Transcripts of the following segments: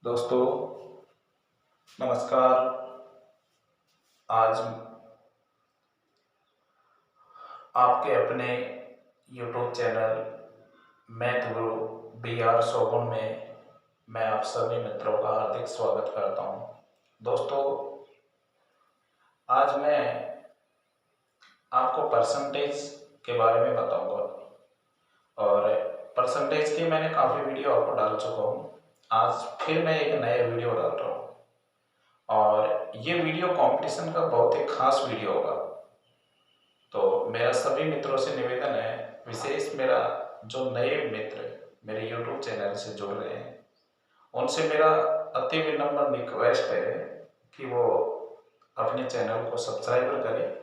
दोस्तों नमस्कार। आज आपके अपने YouTube चैनल मैथ गुरु BR सोगुन में मैं आप सभी मित्रों का हार्दिक स्वागत करता हूं। दोस्तों आज मैं आपको परसेंटेज के बारे में बताऊंगा और परसेंटेज की मैंने काफ़ी वीडियो आपको डाल चुका हूं। आज फिर मैं एक नया वीडियो डाल रहा हूं और ये वीडियो कंपटीशन का बहुत ही खास वीडियो होगा। तो मेरा सभी मित्रों से निवेदन है, विशेष मेरा जो नए मित्र मेरे YouTube चैनल से जुड़ रहे हैं उनसे मेरा अति विनम्र रिक्वेस्ट है कि वो अपने चैनल को सब्सक्राइब करें,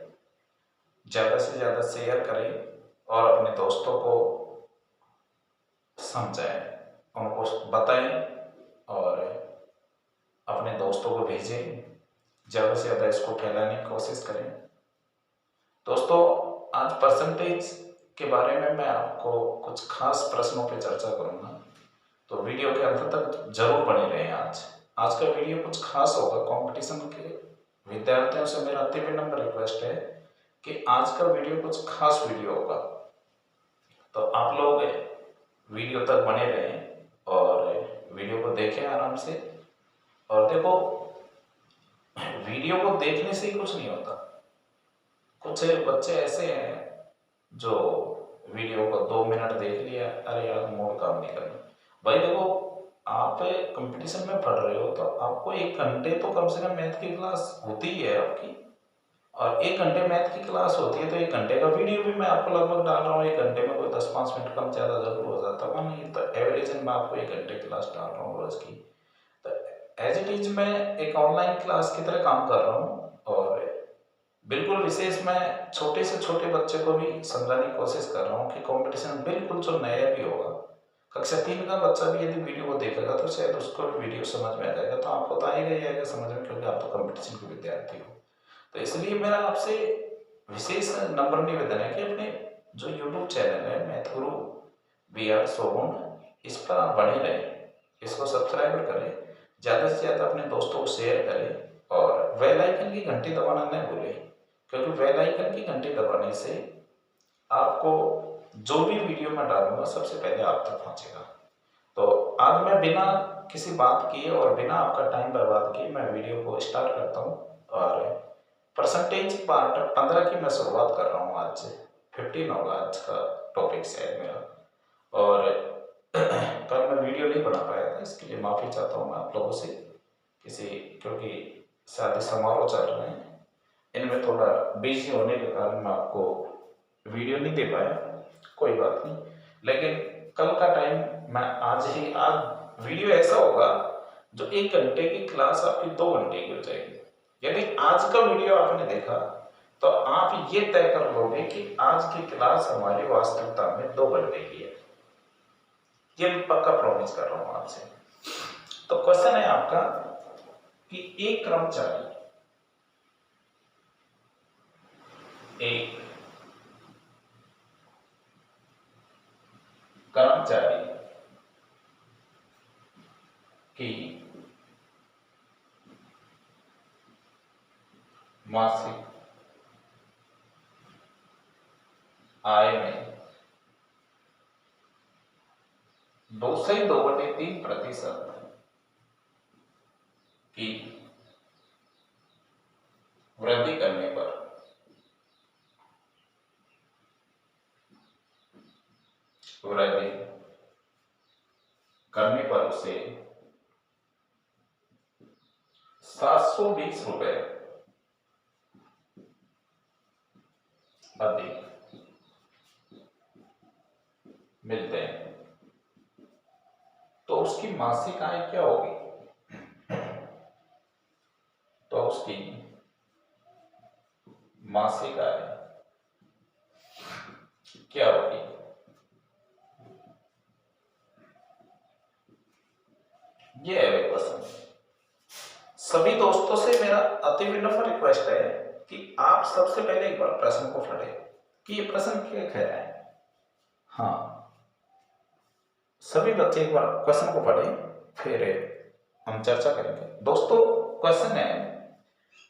ज़्यादा से ज़्यादा शेयर करें और अपने दोस्तों को समझाएं, उनको बताएं और अपने दोस्तों को भेजें, ज़्यादा से ज़्यादा इसको फैलाने की कोशिश करें। दोस्तों आज परसेंटेज के बारे में मैं आपको कुछ खास प्रश्नों पर चर्चा करूंगा, तो वीडियो के अंत तक जरूर बने रहें। आज का वीडियो कुछ खास होगा। कंपटीशन के विद्यार्थियों से मेरा अति विनम्र रिक्वेस्ट है कि आज का वीडियो कुछ खास वीडियो होगा, तो आप लोग वीडियो तक बने रहें और वीडियो को देखें आराम से। और देखो, वीडियो को देखने से ही कुछ नहीं होता। कुछ बच्चे ऐसे हैं जो वीडियो को 2 मिनट देख लिया, अरे यार मूड काम नहीं करना। भाई देखो, आप कंपटीशन में पढ़ रहे हो तो आपको 1 घंटे तो कम से कम मैथ की क्लास होती ही है आपकी, और 1 घंटे मैथ की क्लास होती है तो 1 घंटे का वीडियो भी मैं आपको लगभग डाल रहा हूँ। 1 घंटे में कोई 10-5 मिनट कम ज़्यादा जरूर हो जाता होगा, नहीं तो एवरेज मैं आपको 1 घंटे क्लास डाल रहा हूँ रोज की। तो एज इट इज मैं एक ऑनलाइन क्लास की तरह काम कर रहा हूँ और बिल्कुल विशेष मैं छोटे से छोटे बच्चे को भी समझाने की कोशिश कर रहा हूँ कि कंपटीशन बिल्कुल जो नया भी होगा, कक्षा 3 का बच्चा भी यदि वीडियो को देखेगा तो शायद उसको वीडियो समझ में आ जाएगा, तो आपको तो आएगा ही आएगा समझ में, क्योंकि आप तो कंपटीशन के विद्यार्थी हो। तो इसलिए मेरा आपसे विशेष नम्र निवेदन है कि अपने जो यूट्यूब चैनल है मैथ गुरु BR सोगुन, इस पर आप बने रहें, इसको सब्सक्राइब करें, ज़्यादा से ज़्यादा अपने दोस्तों को शेयर करें और बेल आइकन की घंटी दबाना न भूलें, क्योंकि बेल आइकन की घंटी दबाने से आपको जो भी वीडियो मैं डालूंगा सबसे पहले आप तक पहुंचेगा। तो आज मैं बिना किसी बात किए और बिना आपका टाइम बर्बाद किए मैं वीडियो को स्टार्ट करता हूं और परसेंटेज पार्ट 15 की मैं शुरुआत कर रहा हूं। आज से 15 होगा आज का टॉपिक शायद मेरा, और कल मैं वीडियो नहीं बना पाया था, इसके लिए माफ़ी चाहता हूँ मैं आप लोगों से। क्योंकि शादी समारोह चल रहे हैं, इनमें थोड़ा बिजी होने के कारण मैं आपको वीडियो नहीं दे पाया, कोई बात नहीं। लेकिन कल का टाइम मैं आज वीडियो ऐसा होगा जो 1 घंटे की क्लास आपकी 2 घंटे की हो जाएगी। यदि आज का वीडियो आपने देखा तो आप ये तय कर लोगे कि आज की क्लास हमारी वास्तविकता में 2 घंटे की है, ये मैं पक्का प्रॉमिस कर रहा हूं आपसे। तो क्वेश्चन है आपका कि एक कर्मचारी की मासिक आय में 2.2/3% की वृद्धि करने पर उसे 720 रुपए अधिक मिलते हैं, तो उसकी मासिक आय क्या होगी? तो उसकी मासिक आय क्या होगी? ये है क्वेश्चन। सभी दोस्तों से मेरा अति विनम्र रिक्वेस्ट है कि आप सबसे पहले एक बार प्रश्न को पढ़ें कि ये प्रश्न क्या कह रहा है। हाँ, सभी बच्चे एक बार क्वेश्चन को पढ़ें, फिर हम चर्चा करेंगे। दोस्तों क्वेश्चन है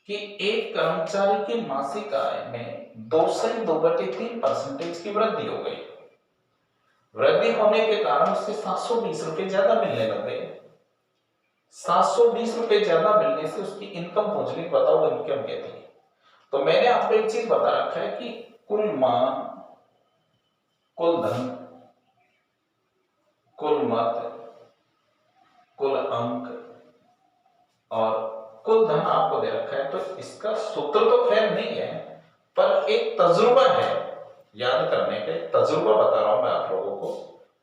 कि एक कर्मचारी की मासिक आय में 2.2/3% की वृद्धि हो गई। वृद्धि होने के कारण उससे 720 रुपए ज्यादा मिलने लग गए। 720 रुपए ज्यादा मिलने से उसकी इनकम पहुंच गई। बताओ इनकम क्या थी? तो मैंने आपको एक चीज बता रखा है कि कुल मान, कुल धन, कुल मत, कुल अंक और कुल धन आपको दे रखा है। तो इसका सूत्र तो खैर नहीं है, पर एक तजुर्बा है याद करने का, एक तजुर्बा बता रहा हूं मैं आप लोगों को,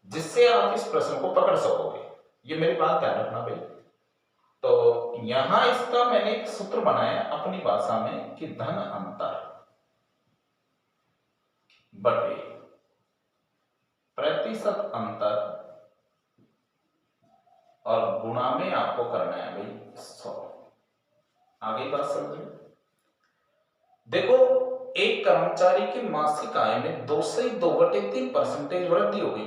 जिससे आप इस प्रश्न को पकड़ सकोगे। ये मेरी बात ध्यान रखना भाई। तो यहां इसका मैंने एक सूत्र बनाया अपनी भाषा में कि धन अंतर बटे प्रतिशत अंतर और गुणा में आपको करना है भाई 100। आगे बात समझिए। देखो एक कर्मचारी की मासिक आय में 2.2/3% वृद्धि हो गई,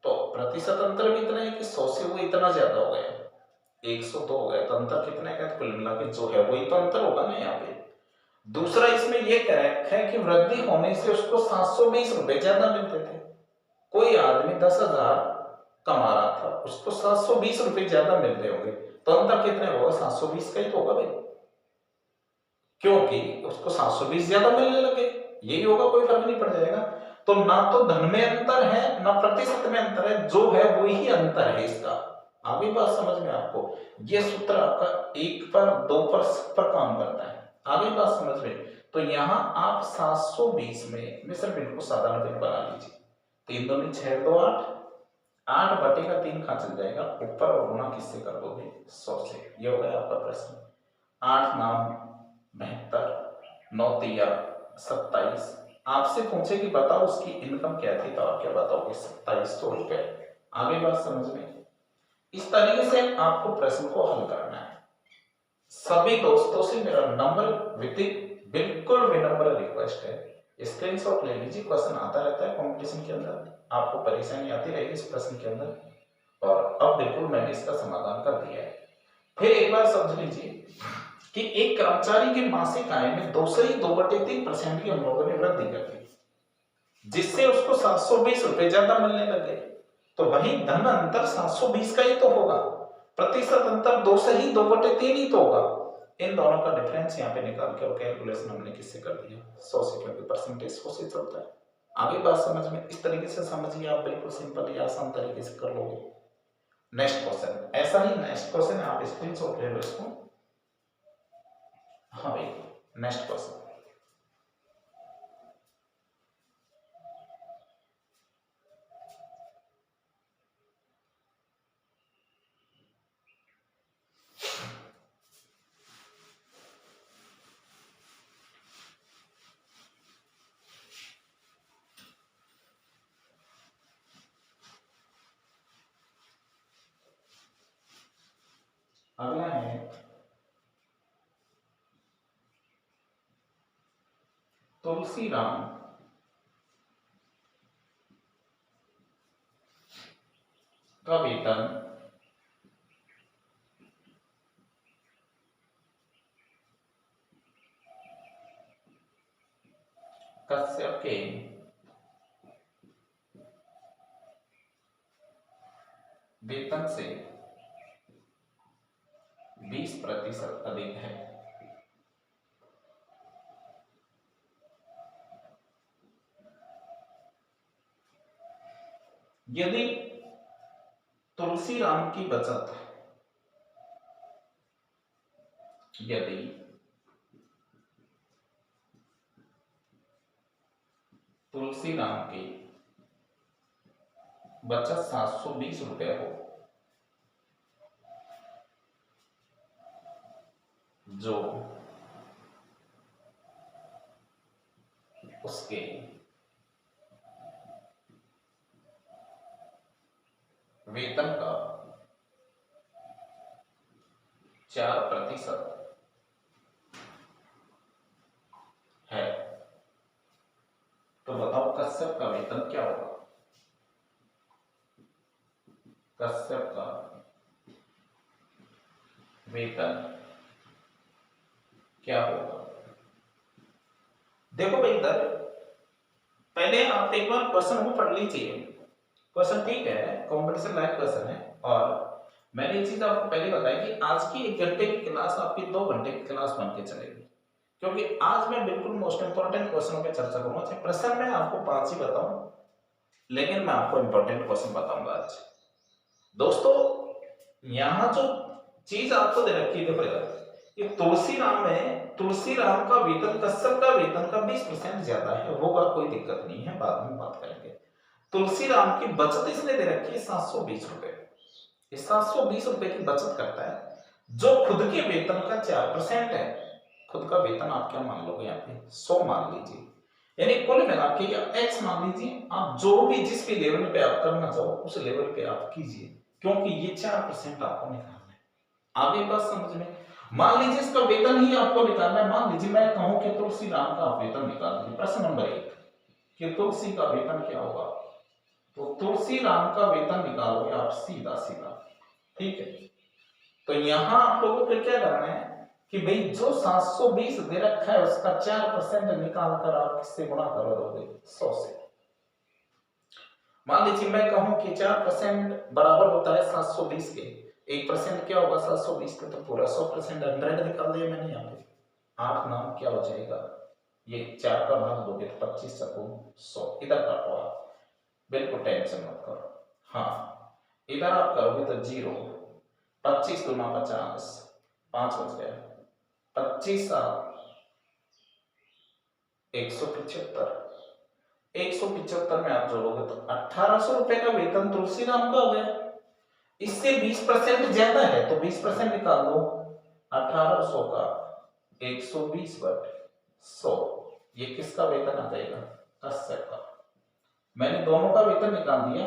तो प्रतिशत अंतर भी इतना है कि 100 से वो इतना ज्यादा हो गया, 102 हो गया। तो अंतर कितने का? कुल मिला के जो है वही तो अंतर होगा ना यहाँ पे। दूसरा इसमें यह करेक्ट है कि वृद्धि होने से उसको 720 रुपए ज्यादा मिलते थे। कोई आदमी 10,000 कमा रहा था, उसको 720 रुपए ज्यादा मिल रहे होंगे, तो अंतर कितने होगा? 720 का ही तो होगा भाई, क्योंकि उसको 720 ज्यादा मिलने लगे। यही होगा, कोई फर्क नहीं पड़ जाएगा। तो ना तो धन में अंतर है ना प्रतिशत में अंतर है, जो है वही अंतर है इसका। आगे बात समझ में आपको? ये सूत्र आपका 1 पर 2 पर काम करता है। आगे बात समझ में? तो यहां आप 720 में मैं सिर्फ इनको साधारण बिल बना लीजिए। 3 दूनी 6 2 8, 8 बटे का 3 कहां चल जाएगा? ऊपर, और गुणा किससे कर दोगे? 100 से। ये हो गया आपका प्रश्न। 8 नाम 72, 9 तिया 27। आपसे पूछे कि बताओ उसकी इनकम क्या थी, तो आप क्या बताओगे? 2700 रुपए। आगे बात समझ में? इस तरीके से आपको प्रश्न को हल करना है। सभी दोस्तों से मेरा नम्र बिल्कुल विनम्र रिक्वेस्ट है, स्क्रीनशॉट ले लीजिए। क्वेश्चन आता रहता है कंपटीशन के अंदर, आपको परेशानी आती रहेगी इस प्रश्न के अंदर, और अब बिल्कुल मैंने इसका समाधान कर दिया है। फिर एक बार समझ लीजिए कि एक कर्मचारी की मासिक आय में 2.2/3% की हम लोगों ने वृद्धि कर दी, जिससे उसको 720 रुपए ज्यादा मिलने लग गए। तो वही धन अंतर 720 का ही तो होगा, प्रतिशत अंतर 2.2/3 ही तो होगा। इन दोनों का डिफरेंस यहाँ पे निकाल के और कैलकुलेशन हमने किससे कर दिया? 100 से, क्योंकि परसेंटेज 100 से चलता है। आगे बात समझ में? इस तरीके से समझिए आप, बिल्कुल सिंपल या आसान तरीके से कर लोगे। नेक्स्ट क्वेश्चन, ऐसा ही नेक्स्ट क्वेश्चन है, आप स्क्रीनशॉट ले लो इसको। हाँ भाई, नेक्स्ट क्वेश्चन। अगला है तुलसीराम का वेतन कश्यप के वेतन से 20% अधिक है। यदि तुलसीराम की बचत, यदि तुलसीराम की बचत 720 रुपए हो, जो उसके वेतन का 4% है, तो बताओ कश्यप का वेतन क्या होगा? कश्यप का वेतन क्या होगा। देखो भाई इधर पहले आप एक बार क्वेश्चन को पढ़ लीजिए। क्वेश्चन ठीक है, कंपटीशन लायक क्वेश्चन है। और मैंने ये चीज आपको पहले बताई कि आज की 1 घंटे की क्लास आपकी 2 घंटे की क्लास बन के चलेगी, क्योंकि आज मैं बिल्कुल मोस्ट इंपॉर्टेंट क्वेश्चनों पे चर्चा करूंगा। चाहे प्रश्न में आपको 5 ही बताऊं, लेकिन मैं आपको इंपॉर्टेंट क्वेश्चन बताऊंगा आज। दोस्तों यहाँ जो चीज आपको दे रखी है, देखो यार, ये तुलसी राम है, तुलसी राम का वेतन कश्यप का वेतन का 20% ज्यादा है, होगा कोई दिक्कत नहीं है, बाद में बात करेंगे। तुलसी राम की बचत इसने दे रखी है 720 रुपए। इस 720 रुपए की बचत करता है, जो खुद के वेतन का 4% है। खुद का वेतन आप क्या मान लोगे यहाँ पे, 100 मान लीजिए, यानी कुल मिला के या x मान लीजिए। आप जो भी जिस भी लेवल पे आप करना चाहो उस लेवल पे आप कीजिए, क्योंकि ये 4% आपको निकालना है। आगे बात समझ में। मान लीजिए इसका वेतन ही आपको निकालना है। मान लीजिए मैं कहूं कि तुलसी राम का वेतन निकाल दीजिए। प्रश्न नंबर 1 कि तुलसी का वेतन क्या होगा, तो तुलसी राम का वेतन निकालोगे आप सीधा सीधा, ठीक है। तो यहां आप लोगों को क्या करना है कि भाई जो 720 दे रखा है उसका 4% निकाल कर आप किससे गुणा कर दोगे, 100 से। मान लीजिए मैं कहूं कि 4% बराबर होता है 720 के, 1% क्या होगा 720 के, तो पूरा 100% 100 निकाल दिया मैंने यहाँ पे। 8 नाम क्या हो जाएगा, ये 4 का भाग दोगे तो 25 सकूं 100, इधर काटो आप, बिल्कुल टेंशन मत करो। हाँ इधर आप करोगे तो 0, 25 दूना 50, 5 बच गया, 25 175, 175 में आप जोड़ोगे तो 1800 रुपए का वेतन तुलसी राम का हो गया। इससे 20% ज्यादा है तो 20% निकाल दो, 1800 का 120/100, ये किसका वेतन आ जाएगा, कश्यप का। मैंने दोनों का वेतन निकाल दिया,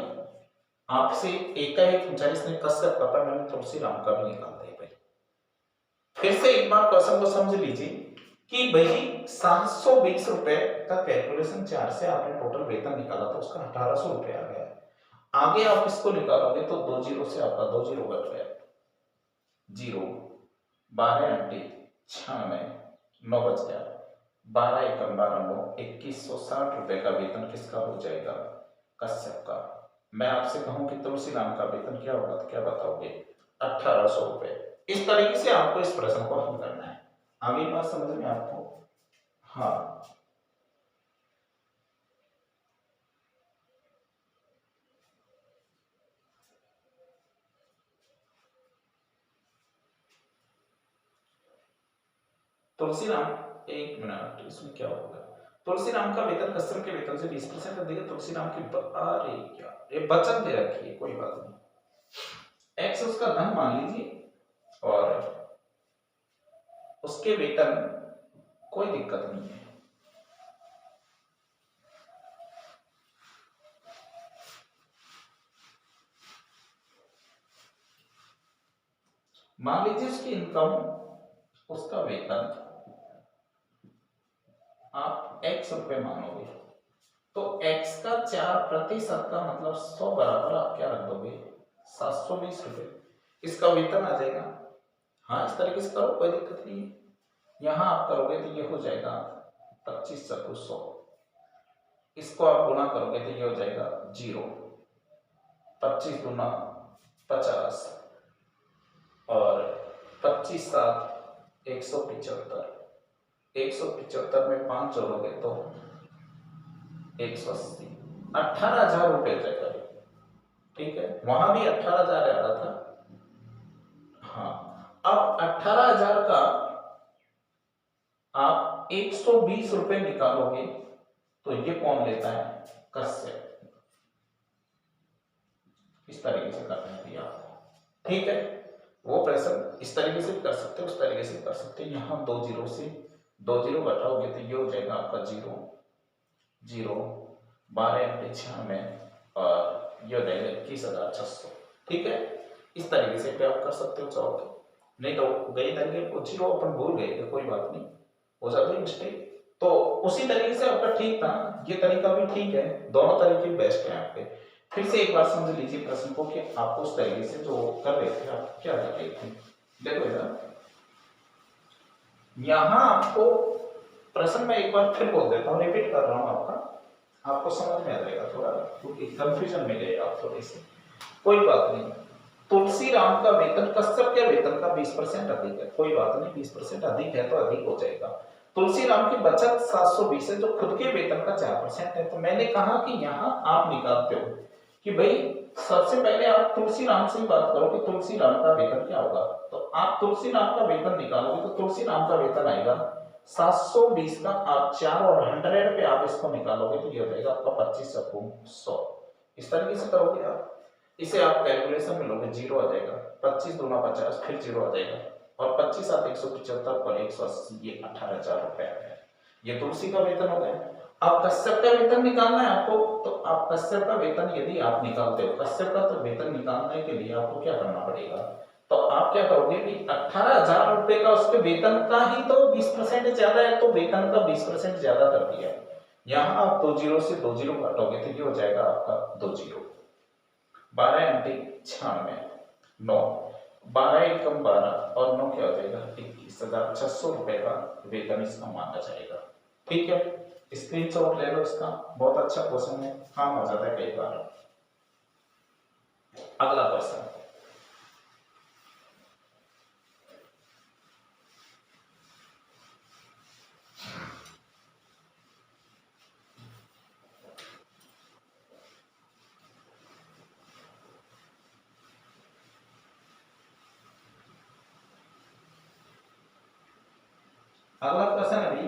आपसे एक का एक पूछा इसने कश्यप का, पर मैंने तुलसी राम का भी निकाल दिया भाई। फिर से एक बार क्वेश्चन को समझ लीजिए कि भाई 720 रुपए का कैलकुलेशन 4 से आपने टोटल वेतन निकाला तो उसका 1800 रुपए आ गया। आगे आप इसको निकालोगे तो 2 जीरो से आपका 2 जीरो कट गया, 0, 12 अंटे 6 में 9 बच गया, 12 एकम 12 9, 2160 रुपए का वेतन किसका हो जाएगा, कश्यप का। मैं आपसे कहूं कि तुलसी राम का वेतन क्या होगा तो क्या बताओगे, 1800 रुपए। इस तरीके से आपको इस प्रश्न को हल करना है। आगे बात समझ में आपको, हाँ तुलसी राम, एक मिनट, इसमें क्या होगा, तुलसी राम का वेतन कश्यप के वेतन से 20% अधिक, तुलसी राम की अरे क्या ये बचत दे रखी है, कोई बात नहीं, एक्स उसका धन मान लीजिए और उसके वेतन, कोई दिक्कत नहीं है। मान लीजिए उसकी इनकम, उसका वेतन आप x रुपए मानोगे, तो x का 4% का मतलब 100 बराबर आप क्या रख दोगे, 720 रुपए, इसका वेतन आ जाएगा। हाँ इस तरीके से करो, कोई दिक्कत नहीं है। यहां आप करोगे तो ये हो जाएगा 25 × 100, इसको आप गुना करोगे तो ये हो जाएगा 0, 25 दूना 50 और 25 7 175, 175 में 5 जोड़ोगे तो 180, 18,000 रुपए हो जाएगा, ठीक है। वहां भी 18,000 आ रहा था, हाँ। अब 18,000 का आप 120 रुपए निकालोगे तो ये कौन लेता है, कश्यप। इस तरीके से करना है आपको, ठीक है। वो प्रश्न इस तरीके से कर सकते हो, उस तरीके से कर सकते हो। यहाँ 2 जीरो से 2 जीरो घटाओगे तो ये हो जाएगा आपका 0, 0, 12 अंटे 6 में और ये हो जाएगा 21,600, ठीक है। इस तरीके से आप कर सकते हो चाहो तो, नहीं तो गए तरीके को 0 अपन भूल गए तो कोई बात नहीं, हो जाती है मिस्टेक। तो उसी तरीके से आपका ठीक था, ये तरीका भी ठीक है, दोनों तरीके बेस्ट है आपके। फिर से एक बार समझ लीजिए प्रश्न को कि आपको उस तरीके से जो कर रहे थे आप क्या कर रहे थे। देखो इधर यहां आपको प्रश्न में एक बार फिर बोल देता हूं, रिपीट कर रहा हूं आपको समझ में आ जाएगा थोड़ा, क्योंकि कंफ्यूजन में गए आप थोड़े से। कोई बात नहीं, तुलसी राम का वेतन कश्यप के वेतन का 20% अधिक है, कोई बात नहीं, 20% अधिक है तो अधिक हो जाएगा। तुलसी राम की बचत 720 है, जो खुद के वेतन का 4% है। तो मैंने कहा कि यहाँ आप निकालते हो कि भाई सबसे पहले आप तुलसी राम से बात करो कि तुलसी राम का वेतन क्या होगा। तो आप तुलसी राम का वेतन निकालोगे तो तुलसी राम का वेतन आएगा 720 का, आप 4 और 100 पे आप इसको निकालोगे तो ये हो जाएगा आपका 25 अपूर्ण 100। इस तरीके से करोगे आप, इसे आप कैलकुलेशन में लोगे, जीरो आ जाएगा, 25 दूना 50, फिर जीरो आ जाएगा, और 25 7 175 पर 180, ये 18,000 रुपए आ गया। ये तुलसी का वेतन हो गया। अब कश्यप का वेतन निकालना है आपको, तो आप कश्यप का वेतन यदि आप निकालते हो, कश्यप का तो वेतन निकालने के लिए आपको क्या करना पड़ेगा, तो आप क्या करोगे कि 18,000 रुपए का उसके वेतन का ही तो 20% ज्यादा है, तो वेतन का 20% ज्यादा कर दिया। यहां आप 2 जीरो से 2 जीरो काटोगे तो ये हो जाएगा आपका 2 जीरो, 12 अंटे 96, 9, 12 एकम 12 और 9 क्या हो जाएगा 21,600 रुपए का वेतन इसका माना जाएगा। ठीक है, स्क्रीनशॉट ले लो इसका, बहुत अच्छा क्वेश्चन है, काम आ जाता है कई बार। अगला क्वेश्चन, अगला क्वेश्चन अभी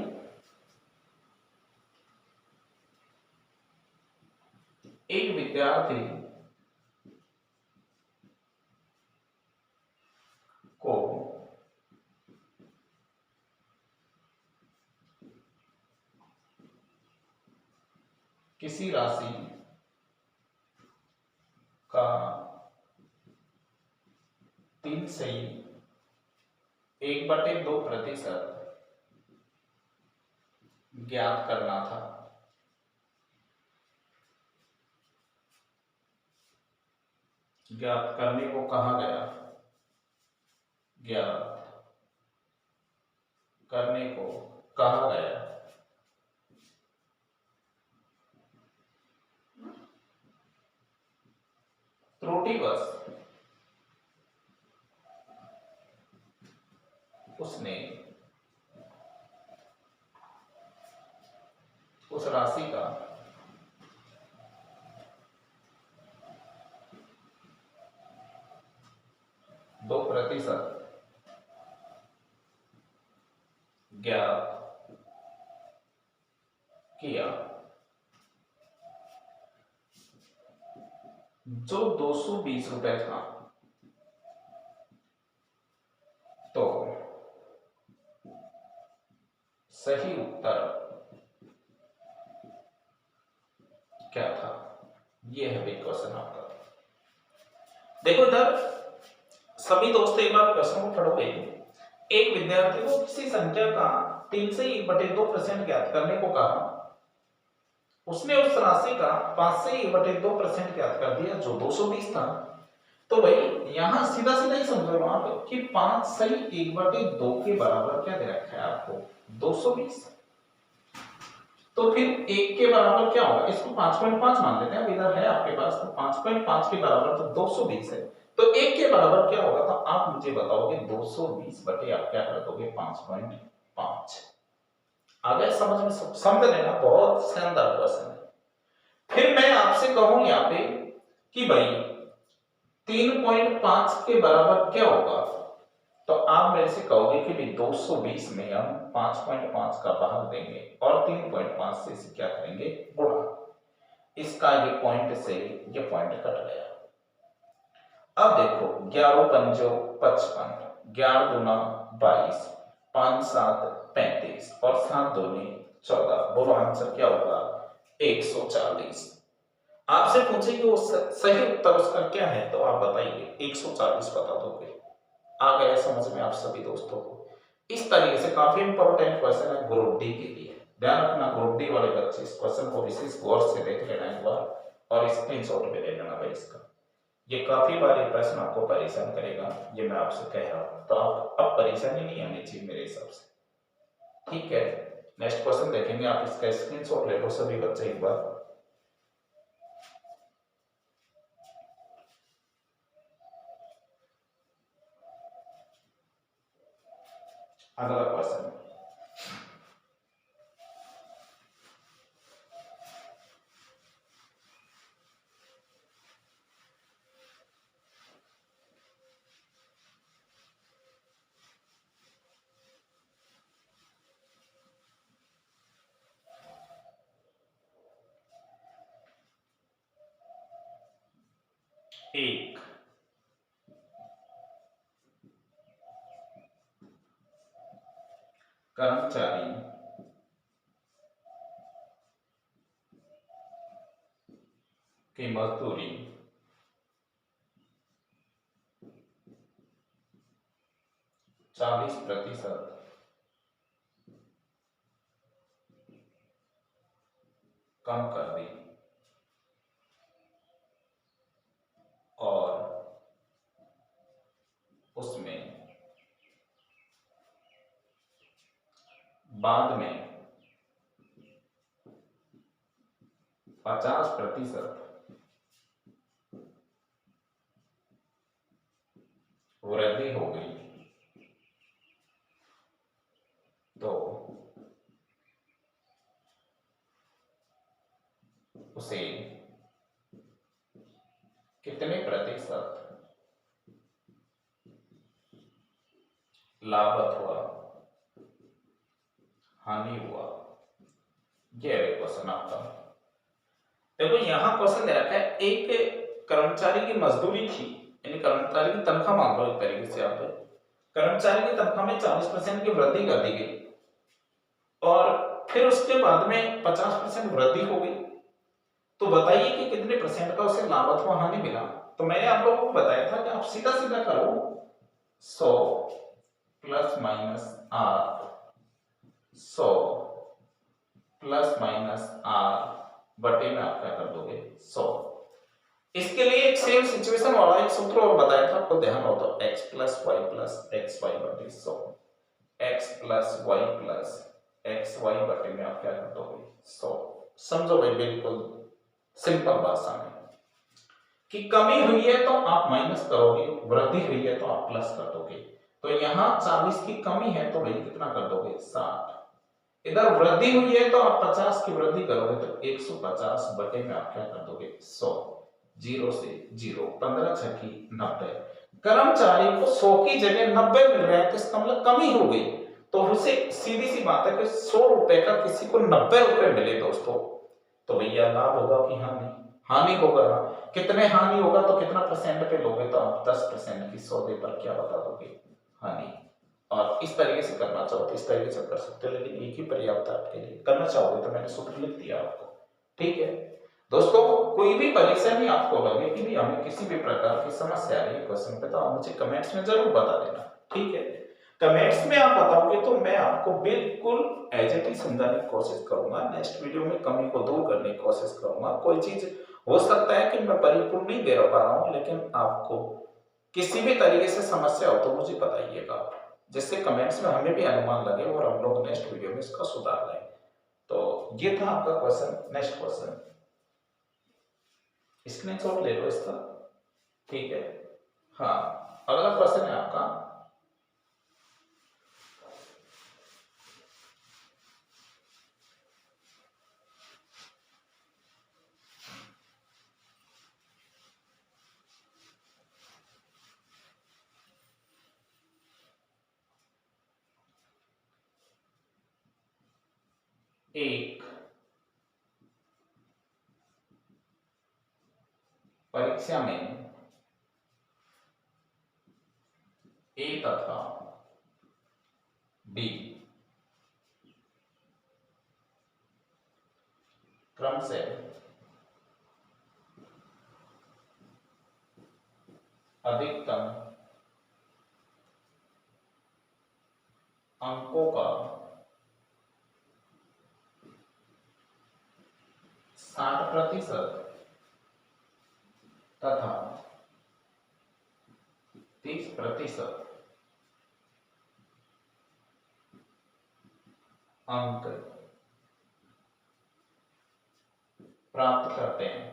एक विद्यार्थी को किसी राशि का 3/1/2% ज्ञात करना था। ज्ञात करने को कहा गया, ज्ञात करने को कहा गया। त्रुटिवश उसने उस राशि का 2% ज्ञात किया, जो 220 रुपए था। तो सही उत्तर क्या था, यह है बिग क्वेश्चन आपका। देखो इधर सभी दोस्त एक बार क्वेश्चन को पढ़ोगे। एक विद्यार्थी को किसी संख्या का 3/1/2% ज्ञात करने को कहा, उसने उस राशि का 5/1/2% ज्ञात कर दिया जो 220 था। तो भाई यहां सीधा सीधा ही समझो आप कि 5/1/2 के बराबर क्या दे रखा है आपको 220। तो फिर 1 के बराबर क्या होगा, इसको 5.5 मान लेते हैं, इधर है आपके पास, तो 5.5 के बराबर तो 220 है, तो 1 के बराबर क्या होगा, तो आप मुझे बताओगे 220 बटे आप क्या कर दोगे 5.5। आ गया समझ में, समझ लेना, बहुत शानदार क्वेश्चन है। फिर मैं आपसे कहूं यहाँ पे कि भाई 3.5 के बराबर क्या होगा, तो आप मेरे से कहोगे कि 220 में हम 5.5 का भाग देंगे और 3.5 से इसे क्या करेंगे गुणा, इसका ये पॉइंट से ये पॉइंट कट गया। अब देखो 11 पंजो 55, 11 दूना 22, 5 7 35 और 7 दूनी 14, बोलो आंसर क्या होगा 140। आपसे पूछे कि वो सही उत्तर उसका क्या है, तो आप बताइए 140 बता दोगे। आ गया समझ में आप सभी दोस्तों को। इस तरीके से काफी इंपॉर्टेंट क्वेश्चन है ग्रुप डी के लिए, ध्यान रखना ग्रुप डी वाले बच्चे इस क्वेश्चन को विशेष गौर से देख लेना एक बार और स्क्रीनशॉट भी ले लेना भाई इसका। ये काफी बार ये प्रश्न आपको परेशान करेगा, ये मैं आपसे कह रहा हूं, तो आप अब परेशानी नहीं आनी चाहिए मेरे हिसाब से। ठीक है, नेक्स्ट क्वेश्चन देखेंगे, आप इसका स्क्रीनशॉट ले लो सभी बच्चे एक बार। अगला क्वेश्चन, एक कर्मचारी की मजदूरी 40% कम कर दी और उसमें बाद में 50% वृद्धि हो गई, तो उसे कितने प्रतिशत लाभत हुआ, हानि हुआ? ये है क्वेश्चन आपका। देखो यहां क्वेश्चन दे रखा है, एक कर्मचारी की मजदूरी थी, यानी कर्मचारी की तनख्वाह मान लो एक तरीके से आप, कर्मचारी की तनख्वाह में 40% की वृद्धि कर दी गई और फिर उसके बाद में 50% वृद्धि हो गई, तो बताइए कि कितने परसेंट का उसे लाभ अथवा हानि मिला। तो मैंने आप लोगों को बताया था कि आप सीधा सीधा करो, 100 plus minus R, 100 plus minus R बटे में आप क्या कर दोगे 100। इसके लिए एक सेम सिचुएशन वाला एक सूत्र और बताया था, आपको ध्यान हो तो x plus Y plus X Y बटे 100, x plus Y plus X Y बटे में आप क्या कर दोगे 100। समझो भाई, बिल्कुल सिंपल भाषा में कि कमी हुई है तो आप माइनस करोगे, वृद्धि हुई है तो आप प्लस कर दोगे। तो यहाँ 40 की कमी है तो भाई कितना कर दोगे 60, इधर वृद्धि हुई है तो आप 50 की वृद्धि करोगे तो 150 बटे में आप क्या कर दोगे 100, 0 से 0, 15 छकी 90। कर्मचारी को 100 की जगह 90 मिल रहे हैं तो इसका मतलब कमी हो गई, तो उसे सीधी सी बात है कि 100 रुपए का किसी को 90 रुपए मिले दोस्तों, तो भैया लाभ होगा कि हानि? हानि होगा ना। कितने हानि होगा तो कितना परसेंट पे लोगे, तो आप 10% की सौदे पर क्या बता दोगे हानि। और इस तरीके से करना चाहो तो इस तरीके से कर सकते हो, लेकिन एक ही पर्याप्त है आपके लिए। करना चाहोगे तो मैंने सूत्र लिख दिया आपको, ठीक है दोस्तों। कोई भी परेशानी आपको लगे कि भी हमें किसी भी प्रकार की समस्या आ रही है क्वेश्चन पे, तो आप मुझे कमेंट्स में जरूर बता देना, ठीक है। कमेंट्स में आप बताओगे तो मैं आपको बिल्कुल एज इट इज समझाने की कोशिश करूंगा, नेक्स्ट वीडियो में कमी को दूर करने की कोशिश करूंगा। कोई चीज हो सकता है कि मैं परिपूर्ण नहीं दे पा रहा हूं, लेकिन आपको किसी भी तरीके से समस्या हो तो मुझे बताइएगा, जिससे कमेंट्स में हमें भी अनुमान लगे और हम लोग नेक्स्ट वीडियो में इसका सुधार लाएं। तो ये था आपका क्वेश्चन। नेक्स्ट क्वेश्चन, स्क्रीनशॉट ले लो इसका, ठीक है। हाँ, अगला क्वेश्चन है आपका, एक परीक्षा में ए तथा बी क्रम से अधिकतम अंकों का 60% तथा 30% अंक प्राप्त करते हैं।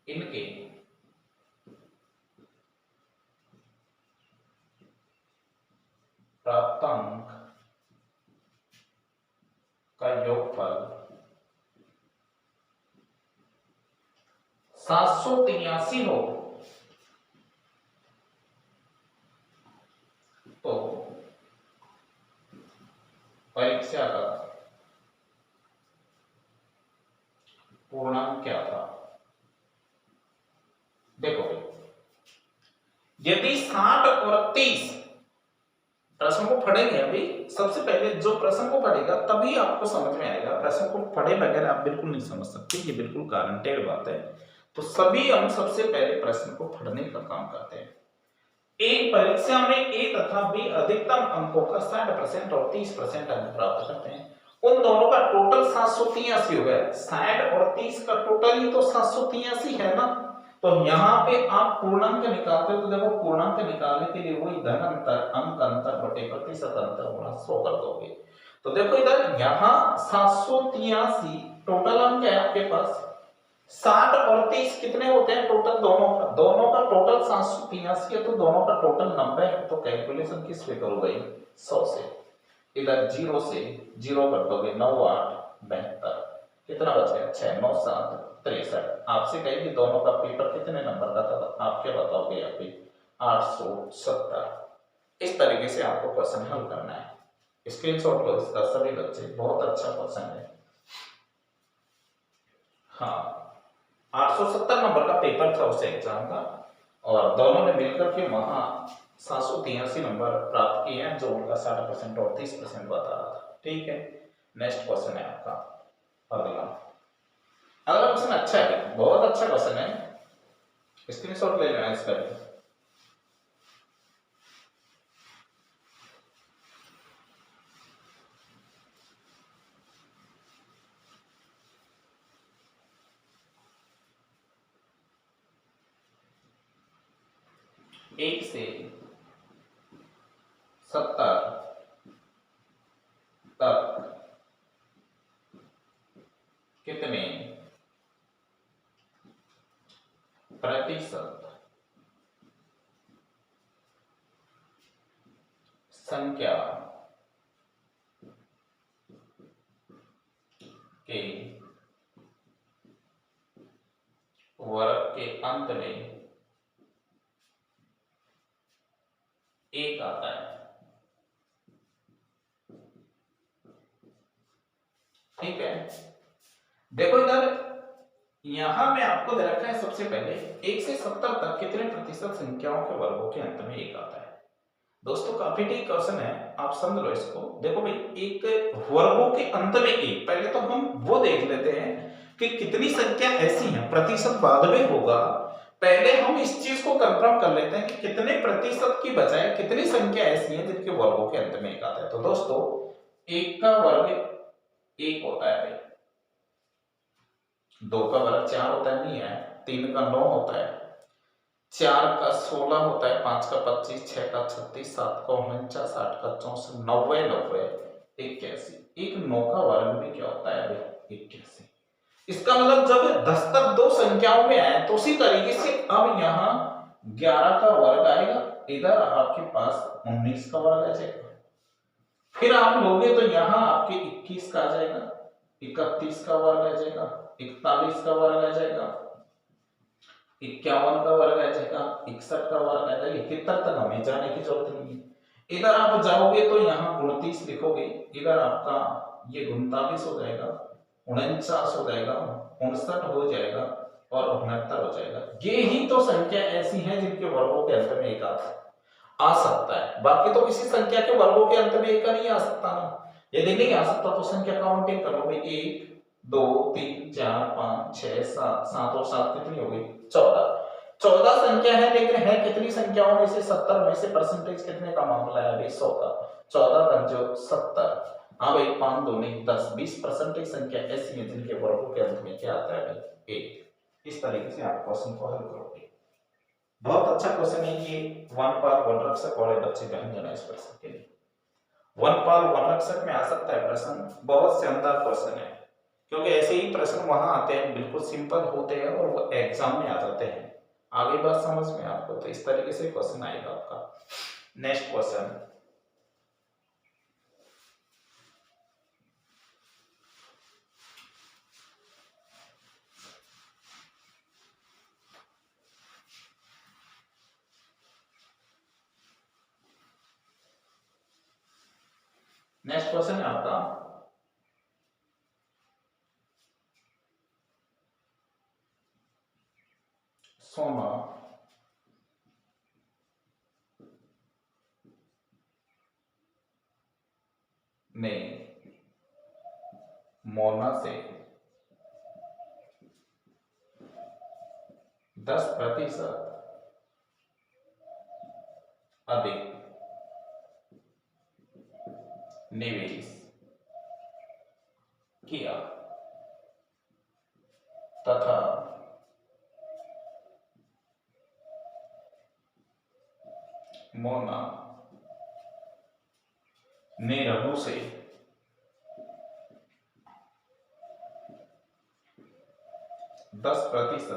इनके प्राप्तांक का योगफल 783 हो तो परीक्षा का पूर्णांक क्या था। देखो यदि 60 और 30 प्रश्न को पढ़ेंगे, अभी सबसे पहले जो प्रश्न को पढ़ेगा तभी आपको समझ में आएगा। प्रश्न को पढ़े बगैर आप बिल्कुल नहीं समझ सकते, ये बिल्कुल गारंटेड बात है। तो सभी हम सबसे पहले प्रश्न को पढ़ने का काम करते हैं। एक परीक्षा में ए तथा बी अधिकतम अंकों का 60% और 30% अंक प्राप्त करते हैं। उन दोनों का टोटल 783 हो गया। 60 और 30 का टोटल ही तो 783 है ना। तो यहाँ पे आप पूर्णांक निकालते हो तो देखो पूर्णांक निकालने के लिए वही धन अंतर, अंक अंतर बटे प्रतिशत अंतर गुणा 100 कर दोगे। तो देखो इधर यहाँ 783 टोटल अंक है आपके पास। 60 और 30 कितने होते हैं टोटल दोनों का टोटल 783 है, तो दोनों का टोटल 90 है। तो कैलकुलेशन किस पे करो भाई, 100 से। इधर 0 से 0 कर दोगे, 9 8 72, कितना बच गया 6 9 7 63। आपसे कहे कि दोनों का पेपर कितने नंबर का था, तो आप क्या बताओगे यहाँ पे 870। इस तरीके से आपको क्वेश्चन हल करना है। स्क्रीनशॉट लो इसका सभी बच्चे, बहुत अच्छा क्वेश्चन है। हाँ 870 नंबर का पेपर था उस एग्जाम का, और दोनों ने मिलकर के वहां 783 नंबर प्राप्त किए हैं, जो उनका 60% और 30% बता रहा था। ठीक है, नेक्स्ट क्वेश्चन है आपका अगला। अगला क्वेश्चन अच्छा है, बहुत अच्छा क्वेश्चन है, स्क्रीनशॉट ले लेना इसका भी। एक से 70 तक कितने प्रतिशत संख्या के वर्ग के अंत में एक आता है। ठीक है, देखो इधर यहां में आपको दे रखा है सबसे पहले 1 से 70 तक कितने प्रतिशत संख्याओं के वर्गों के अंत में एक आता है। दोस्तों काफी ठीक क्वेश्चन है, आप समझ लो इसको। देखो भाई एक वर्गों के अंत में एक, पहले तो हम वो देख लेते हैं कि कितनी संख्या ऐसी है, प्रतिशत बाद में होगा। पहले हम इस चीज को कंफर्म कर लेते हैं कि कितने प्रतिशत की बजाय कितनी संख्या ऐसी है जिनके वर्गों के अंत में एक आता है। तो दोस्तों एक का वर्ग एक होता है भाई, 2 का वर्ग 4 होता है, नहीं है, 3 का 9 होता है, 4 का 16 होता है, 5 का 25, 6 का 36, 7 का 49, 8 का 64, 90 90 81। एक 9 का वर्ग भी क्या होता है भाई 81। इसका मतलब जब 10 तक दो संख्याओं में आए तो उसी तरीके से अब यहाँ 11 का वर्ग आएगा, इधर आपके पास 19 का वर्ग आ जाएगा। फिर आप लोगे तो यहाँ आपके 21 का आ जाएगा, 31 का वर्ग आ जाएगा, 41 का वर्ग आ जाएगा, 51 का वर्ग आ जाएगा, 61 का वर्ग आ जाएगा। 71 तक हमें जाने की जरूरत नहीं है। इधर आप जाओगे तो यहाँ 29 लिखोगे, इधर आपका ये 39 हो जाएगा, 49 हो जाएगा, 59 हो जाएगा और 69 हो जाएगा। ये ही तो संख्या ऐसी हैं जिनके वर्गों के अंत में एक आ सकता है। बाकी तो किसी संख्या के वर्गों के अंत में एक नहीं आ सकता ना। यदि नहीं आ सकता तो संख्या काउंटिंग कर लो भाई, 1 2 3 4 5 6 7, 7 और 7 कितनी हो गई 14 संख्या है, लेकिन है कितनी संख्याओं में से 70 में से परसेंटेज कितने का मामला है अभी 100 का, 14 पंजो 70। हाँ भाई 5 2 नहीं 10 20% संख्या ऐसी है जिनके वर्गों के अंत में क्या आता है भाई 1। इस तरीके से आप क्वेश्चन को हल करोगे। बहुत अच्छा क्वेश्चन है ये। वनपाल वनरक्षक वाले बच्चे ध्यान देना इस प्रश्न के लिए। वनपाल वनरक्षक में आ सकता है प्रश्न, बहुत शानदार क्वेश्चन है, क्योंकि ऐसे ही प्रश्न वहां आते हैं, बिल्कुल सिंपल होते हैं और वो एग्जाम में आ जाते हैं। आगे बात समझ में आपको, तो इस तरीके से क्वेश्चन आएगा आपका। नेक्स्ट क्वेश्चन, नेक्स्ट क्वेश्चन है आपका, सोना ने मोना से 10% अधिक निवेश किया तथा मोना ने रघु से 10%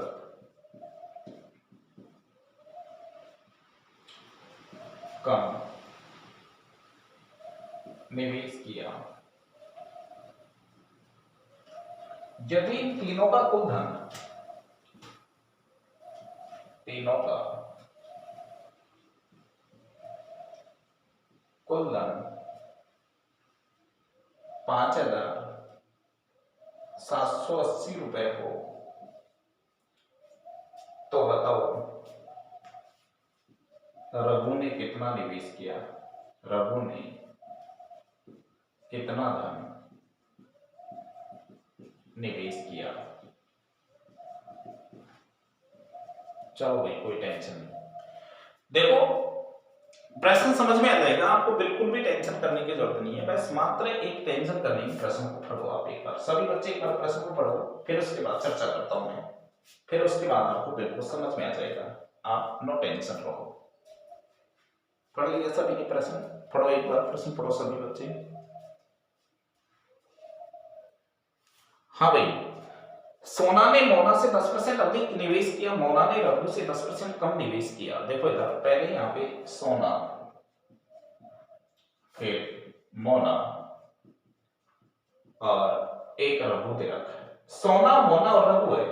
कम निवेश किया यदि इन तीनों का कुल धन, तीनों का कुल धन 5,780 रुपए हो, तो बताओ रघु ने कितना निवेश किया, रघु ने कितना धन निवेश किया। चलो भाई कोई टेंशन नहीं, देखो प्रश्न समझ में आ जाएगा आपको, बिल्कुल भी टेंशन करने की जरूरत नहीं है। बस मात्र एक टेंशन करने की, प्रश्न को पढ़ो आप एक बार, सभी बच्चे एक बार प्रश्न को पढ़ो, फिर उसके बाद चर्चा करता हूं मैं, फिर उसके बाद आपको बिल्कुल समझ में आ जाएगा। आप नो टेंशन रहो। पढ़ लिया सभी ने प्रश्न? पढ़ो एक बार प्रश्न, पढ़ो सभी बच्चे। हाँ भाई, सोना ने मोना से 10% अधिक निवेश किया, मोना ने रघु से 10% कम निवेश किया। देखो इधर पहले यहाँ पे सोना, फिर मोना और एक रघु दे रखा है। सोना, मोना और रघु है।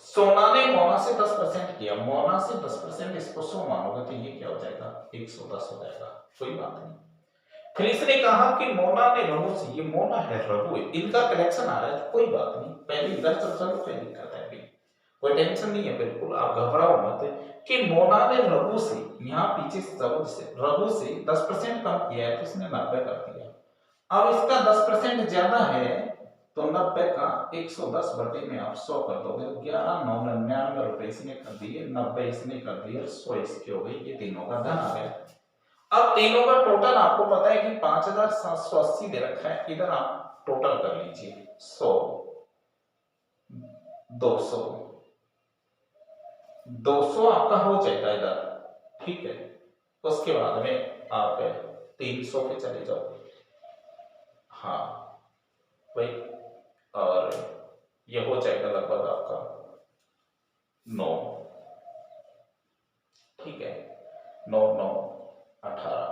सोना ने मोना से 10% किया, मोना से 10%, इसको 100 मानोगे तो ये क्या हो जाएगा, 110 हो जाएगा, कोई बात नहीं। फिर इसने कहा कि मोना ने रघु से, ये मोना है रघु है, इनका कलेक्शन आ रहा है, तो कोई बात नहीं, पहले इधर चल चलो, कोई दिक्कत है अभी, कोई टेंशन नहीं है, बिल्कुल आप घबराओ मत कि मोना ने रघु से, यहाँ पीछे शब्द से रघु से 10% कम किया है, तो इसने 90 कर दिया। अब इसका 10% ज्यादा है, तो 90 का 110 बटे में आप 100 कर दोगे, 11,999 रुपए इसने कर दिए, 90 इसने कर दिए, 100 इसकी हो गई, ये तीनों का धन आ गया। अब तीनों का टोटल आपको पता है कि 5,780 दे रखा है, इधर आप टोटल कर लीजिए, 100, 200, 200 आपका हो जाएगा इधर, ठीक है। उसके बाद में आप 300 पे चले जाओ, हाँ भाई, और ये हो जाएगा लगभग आपका 9, ठीक है, 9, 9, 18,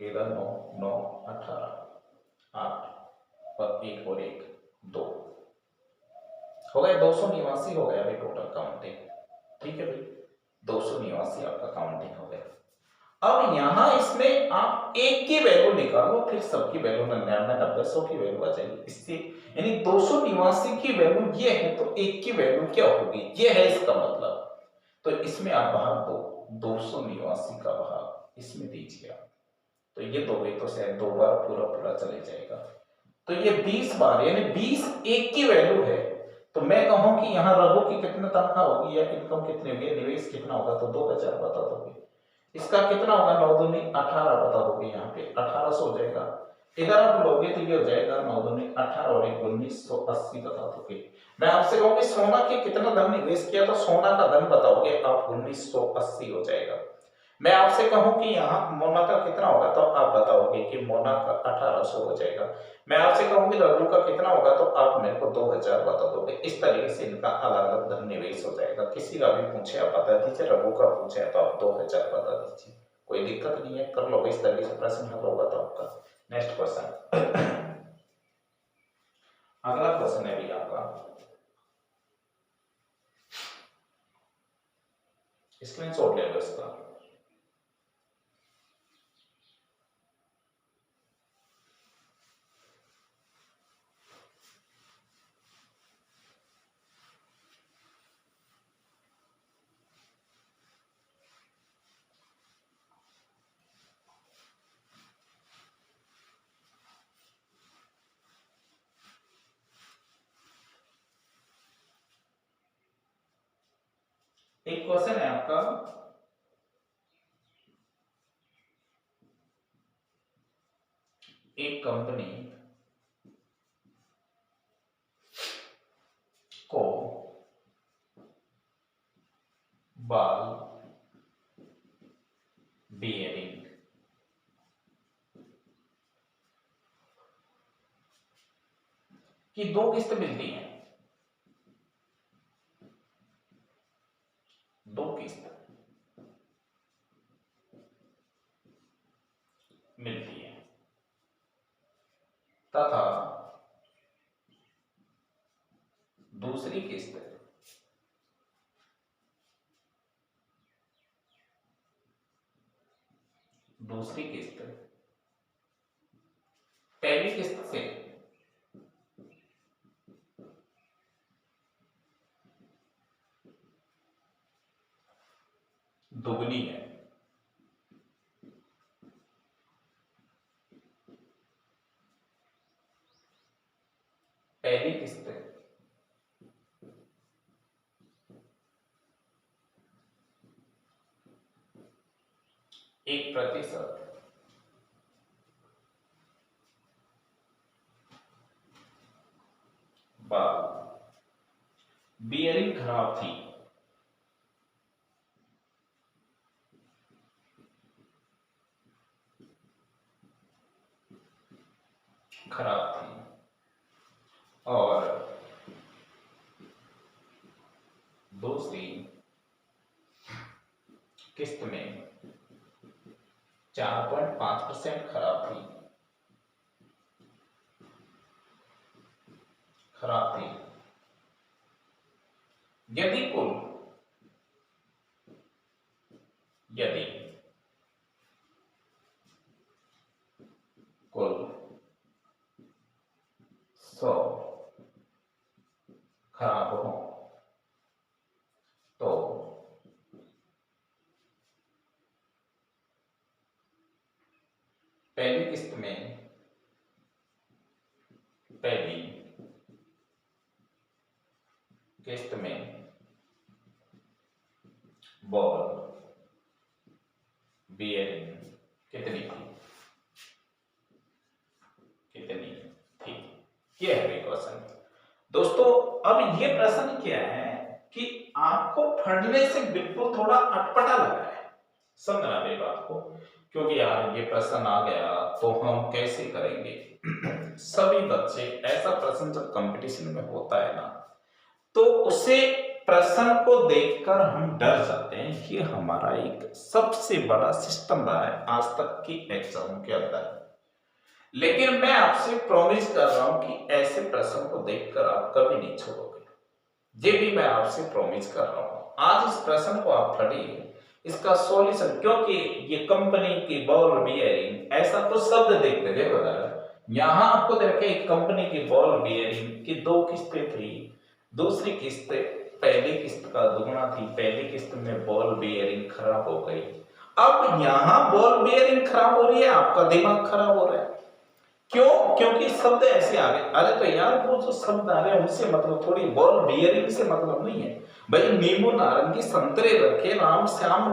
इधर 9, 9, 18, 8 और 1 और 1, 2 हो गए, 289 हो गया भाई टोटल काउंटिंग, ठीक है भाई, 289 आपका काउंटिंग हो गया। अब यहां इसमें आप एक की वैल्यू निकालो, फिर सबकी वैल्यू 99, 90, 100 की वैल्यू आ जाएगी, इससे यानी 289 की वैल्यू ये है, तो एक की वैल्यू क्या होगी, ये है इसका मतलब। तो इसमें आप भाग दो, 289 का भाग इसमें दीजिए आप, तो ये दो गई, तो शायद 2 बार पूरा पूरा चले जाएगा, तो ये 20 बार, यानी 20 एक की वैल्यू है। तो मैं कहूं कि यहाँ रघु की कितनी तनख्वाह होगी या इनकम कितनी होगी, निवेश कितना होगा, तो 2000 बता दोगे। इसका कितना होगा, 9 दूनी 18 बता दोगे, यहाँ पे 1800 हो जाएगा। इधर आप लोगे तो ये हो जाएगा 9 दूनी 18 और 1 1980 बता दोगे। मैं आपसे कहूँ कि सोना के कितना धन निवेश किया तो सोना का धन बताओगे आप 1980 हो जाएगा। मैं आपसे कहूँ कि यहाँ मोना का कितना होगा तो आप बताओगे कि मोना का 1800 हो जाएगा। मैं आपसे कहूँ कि रघु का कितना होगा तो आप मेरे को 2000 बता दोगे। इस तरीके से इनका अलग अलग धन निवेश हो जाएगा। किसी का भी पूछे आप बता दीजिए, रघु का पूछे तो आप 2000 बता दीजिए, कोई दिक्कत नहीं है, कर लो। इस तरीके से प्रश्न हल होगा तो आपका। नेक्स्ट क्वेश्चन, अगला क्वेश्चन है भी आपका, स्क्रीनशॉट ले लो इसका। एक क्वेश्चन है आपका, एक कंपनी को बाल बियरिंग की 2 किस्त मिलती हैं, 2 किस्त मिलती है तथा दूसरी किस्त पहली किस्त से दुगनी है। पहली किस्त 1% बाल बियरिंग खराब थी, और दूसरी किस्त में 4.5% खराब थी। यदि कुल 100 खराब हो तो पहली किस्त में बॉल बियरिंग कितनी थी? ये है क्वेश्चन। दोस्तों अब ये प्रश्न क्या है कि आपको पढ़ने से बिल्कुल थोड़ा अटपटा लग रहा है, समझना मेरी बात को, क्योंकि यार ये प्रश्न आ गया तो हम कैसे करेंगे। सभी बच्चे ऐसा प्रश्न जब कंपटीशन में होता है ना तो उसे प्रश्न को देखकर हम डर जाते हैं। ये हमारा एक सबसे बड़ा सिस्टम रहा है आज तक की एग्जाम के अंदर। लेकिन मैं आपसे प्रॉमिस कर रहा हूं कि ऐसे प्रश्न को देखकर आप कभी नहीं छोड़ोगे। ये भी मैं आपसे प्रॉमिस कर रहा हूं। आज इस प्रश्न को आप पढ़िए, इसका सॉल्यूशन, क्योंकि ये कंपनी की बॉल बियरिंग ऐसा तो शब्द देखते देखो यहां आपको देखे एक कंपनी की बॉल बियरिंग की 2 किस्तें थी, दूसरी किस्त पहली किस्त का दुगना थी, पहली किस्त में बॉल बियरिंग खराब हो गई। अब यहां बॉल बियरिंग खराब हो रही है, आपका दिमाग खराब हो रहा है। क्यों? क्योंकि शब्द ऐसे आ गए। अरे तो यार वो जो शब्द आ रहे हैं उनसे मतलब थोड़ी, बॉल बियरिंग से मतलब नहीं है भाई। नींबू नारंगी संतरे रखे, राम श्याम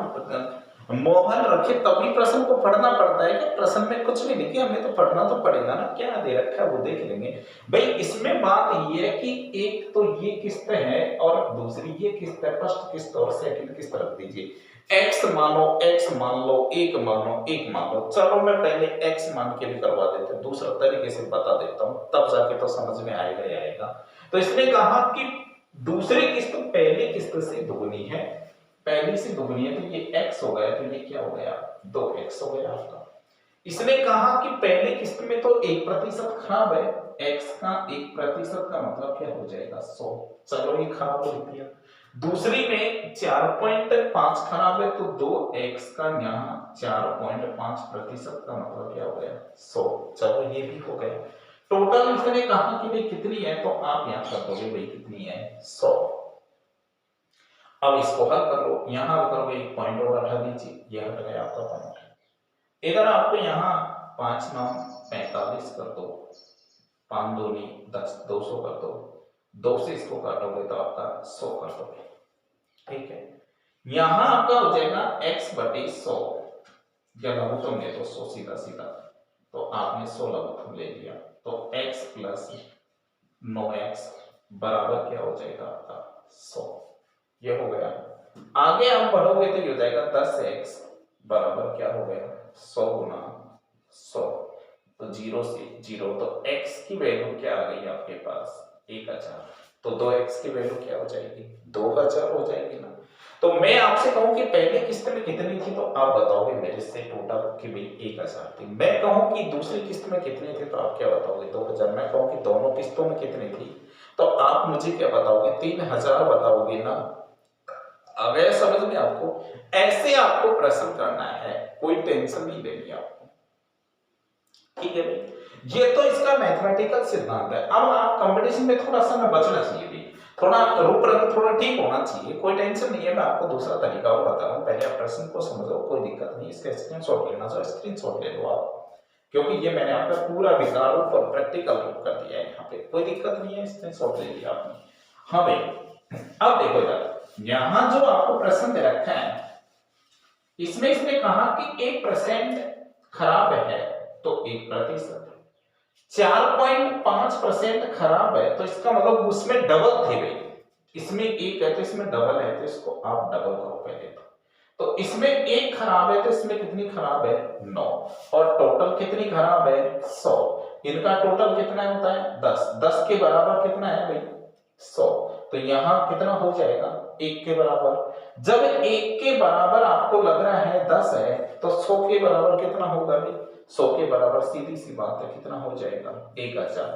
मोहन रखे तभी प्रश्न को पढ़ना पड़ता है कि प्रश्न में कुछ भी लिखे हमें तो पढ़ना तो पड़ेगा ना, क्या दे रखा है वो देख लेंगे। भाई इसमें बात ये है कि एक तो ये किस्त है और दूसरी ये किस्त है, फर्स्ट किस्त और सेकंड किस्त रख दीजिए। x मानो, x मान लो, एक मानो, एक मान लो। चलो मैं पहले x मान के भी करवा देते हैं, दूसरा तरीके से बता देता हूं, तब जाके तो समझ में आएगा ही आएगा। तो इसने कहा कि दूसरी किस्त पहली किस्त से दुगनी है, पहली से दुगनी है तो ये x हो गया, तो ये क्या हो गया, 2x हो गया आपका। इसने कहा कि पहले किस्त में तो 1% खराब है, x का 1% का मतलब क्या हो जाएगा, 100। चलो ये खराब हो गया। दूसरी में 4.5 खराब है तो 2x का यहाँ 4.5% का मतलब क्या हो गया, 100। चलो ये भी हो गया। टोटल इसने कहा कि भाई कितनी है, तो आप यहाँ कर दोगे भाई कितनी है, 100। अब इसको हल कर लो, यहां हल करोगे, एक पॉइंट और हटा दीजिए, ये हट गया आपका पॉइंट। इधर आपको यहाँ 5 9 45 कर दो, 5 दूनी 10, 200 कर दो, 2 से इसको काटोगे तो आपका 100 कर दोगे, ठीक है। यहां आपका हो जाएगा x बटे 100, या लघुत्तम ले तो 100 सीधा सीधा, तो आपने 100 लघुत्तम ले लिया, तो x प्लस 9x बराबर क्या हो जाएगा आपका 100, ये हो गया। आगे आप बढ़ोगे तो ये हो जाएगा 10x बराबर क्या हो गया, 100 गुना 100, तो 0 से 0, तो x की वैल्यू क्या आ गई आपके पास, 1000, तो 2x की वैल्यू क्या हो जाएगी, 2000 हो जाएगी ना। तो मैं आपसे कहूं कि पहले किस्त में कितनी थी, तो आप बताओगे मेरे से टोटल कि भाई 1000 थी। मैं कहूं कि दूसरी किस्त में कितनी थी, तो आप क्या बताओगे, 2000। मैं कहूं कि दोनों किस्तों में कितनी थी, तो आप मुझे क्या बताओगे, 3000 बताओगे ना। अब यह समझ में आपको, ऐसे आपको प्रश्न करना है, कोई टेंशन नहीं लेनी आपको, ठीक है भाई। ये तो इसका मैथमेटिकल सिद्धांत है। अब आप कंपटीशन में थोड़ा सा बचना चाहिए भी, थोड़ा रूप रंग थोड़ा ठीक होना चाहिए, कोई टेंशन नहीं है। मैं आपको दूसरा तरीका और बता रहा हूं, पहले आप प्रश्न को समझो, कोई दिक्कत नहीं, इसका स्क्रीनशॉट लेना चाहो स्क्रीनशॉट ले लो आप, क्योंकि ये मैंने आपका पूरा विचार और प्रैक्टिकल रूप कर दिया है, यहाँ पे कोई दिक्कत नहीं है, स्क्रीनशॉट ले लिया आपने। हाँ भाई, अब देखो इधर, यहां जो आपको प्रश्न दे रखा है, इसमें इसने कहा कि 1% खराब है, तो 1%, 4.5% खराब है, तो इसका मतलब उसमें डबल थे भाई, इसमें एक है तो इसमें डबल है, तो इसको आप डबल करो पहले तो इसमें एक खराब है, तो इसमें कितनी खराब है, 9, और टोटल कितनी खराब है, 100। इनका टोटल कितना होता है, 10, 10 के बराबर कितना है भाई, 100, तो यहां कितना हो जाएगा, 1 के बराबर। जब 1 के बराबर आपको लग रहा है 10 है, तो 100 के बराबर कितना होगा भाई, 100 के बराबर सीधी सी बात है कितना हो जाएगा, 1000।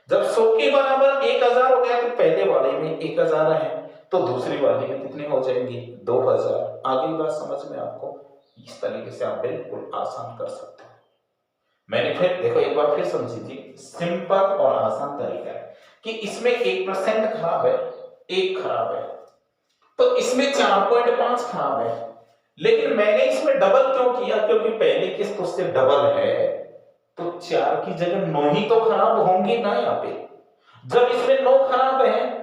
जब 100 के बराबर 1000 हो गया, तो पहले वाले में 1000 है, तो दूसरी वाली में कितनी हो जाएंगी, 2000। आगे बात समझ में आपको, इस तरीके से आप बिल्कुल आसान कर सकते हो। मैंने फिर देखो एक बार फिर समझिए, सिंपल और आसान तरीका है कि इसमें 1% खराब है, एक खराब है, तो इसमें 4.5 खराब है, लेकिन मैंने इसमें डबल क्यों किया, क्योंकि पहले किस्त उससे डबल है, तो 4 की जगह 9 ही तो खराब होंगे ना यहाँ पे। जब इसमें 9 खराब है,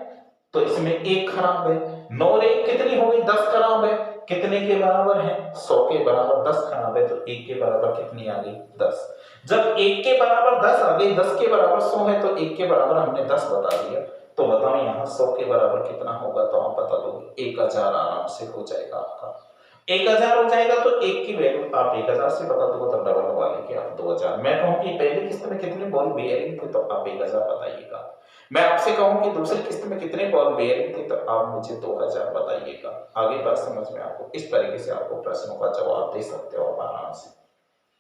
तो इसमें 1 खराब है, 9 और 1 कितनी हो गई, 10 खराब है, कितने के बराबर है, 100 के बराबर 10 खराब है, तो 1 के बराबर कितनी आ गई, 10। जब 1 के बराबर 10 आ गई, 10 के बराबर 100 है, तो 1 के बराबर हमने 10 बता दिया, तो बताओ यहाँ 100 के बराबर कितना होगा, तो आप बता दोगे 1000 आराम से हो जाएगा आपका। 1000 हो जाएगा, तो 1 की वैल्यू आप 1000 से बता दोगे, तो डबल वाले के आप 2000। मैं कहूं कि पहली किस्त में कितने बॉल बेयरिंग थे, तो आप 1000 बताइएगा। मैं आपसे कहूं कि दूसरी किस्त में कितने बॉल बेयरिंग थे, तो आप मुझे 2000 बताइएगा। आगे बात समझ में आपको, इस तरीके से आपको प्रश्नों का जवाब दे सकते हो आप आराम से।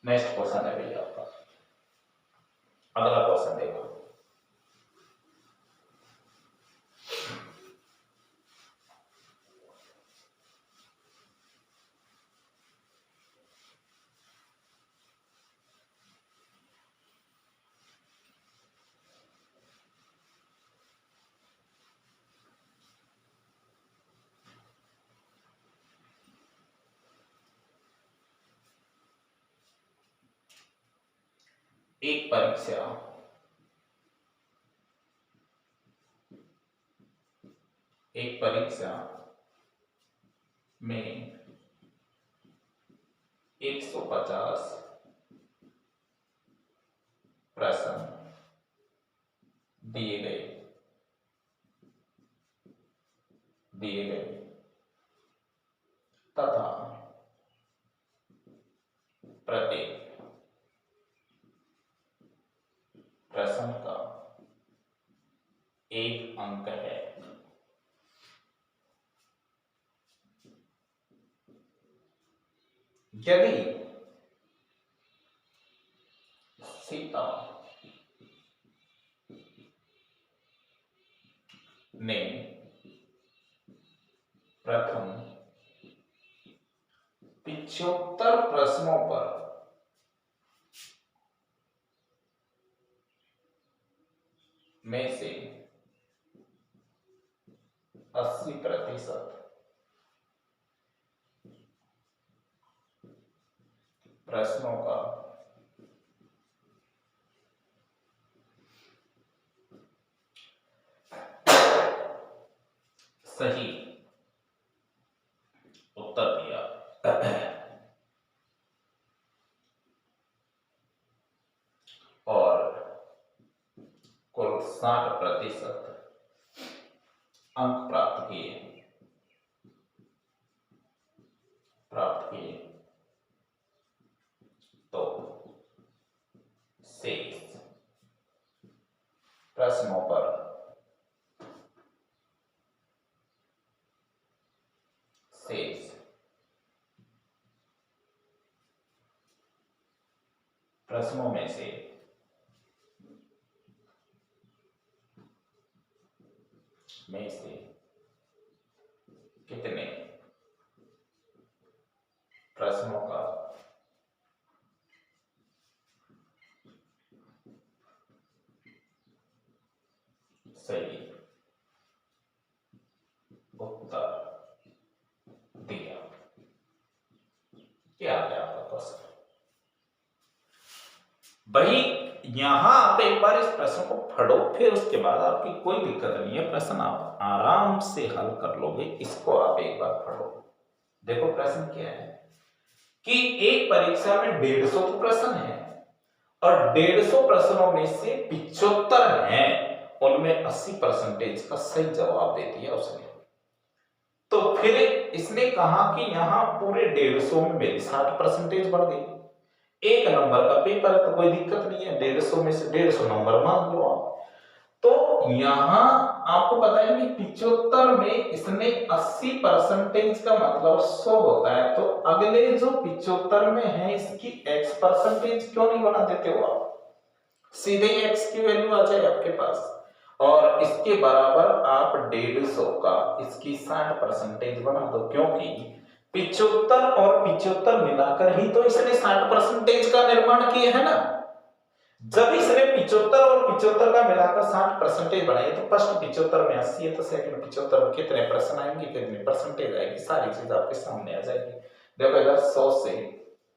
नेक्स्ट क्वेश्चन है भैया आपका, अगला क्वेश्चन देखो। एक परीक्षा में 150 प्रश्न दिए गए तथा प्रत्येक प्रश्न का 1 अंक है। यदि सीता ने प्रथम 75 प्रश्नों पर में से 80% प्रश्नों का सही उत्तर दिया और कुल 60% अंक प्राप्त किए तो शेष प्रश्नों पर में से कितने प्रश्नों का सही उत्तर दिया। क्या है आपका क्वेश्चन? भाई यहां आप एक बार इस प्रश्न को पढ़ो, फिर उसके बाद आपकी कोई दिक्कत नहीं है, प्रश्न आप आराम से हल कर लोगे। इसको आप एक बार पढ़ो। देखो प्रश्न क्या है कि एक परीक्षा में 150 प्रश्न है और 150 प्रश्नों में से 75 हैं, उनमें 80% का सही जवाब दे दिया उसने। तो फिर इसने कहा कि यहां पूरे 150 में मेरी 60% बढ़ गई। एक नंबर का पेपर है तो कोई दिक्कत नहीं है, 150 में से 150 नंबर मान लो आप। तो यहां आपको पता है कि 75 में इसने 80% का मतलब 100 होता है, तो अगले जो 75 में है इसकी x% क्यों नहीं बना देते हो आप? सीधे ही x की वैल्यू आ जाए आपके पास और इसके बराबर आप 150 का इसकी 60% बना दो, क्योंकि 75 और 75 मिलाकर ही तो इसने 60% का निर्माण किया है ना। जब इसने 75 और 75 का मिलाकर 60% बनाई तो फर्स्ट 75 में 80 है, तो सेकंड 75 में कितने प्रश्न आएंगे, कितनी परसेंटेज आएगी, सारी चीज आपके सामने आ जाएगी। देखो इधर 100 से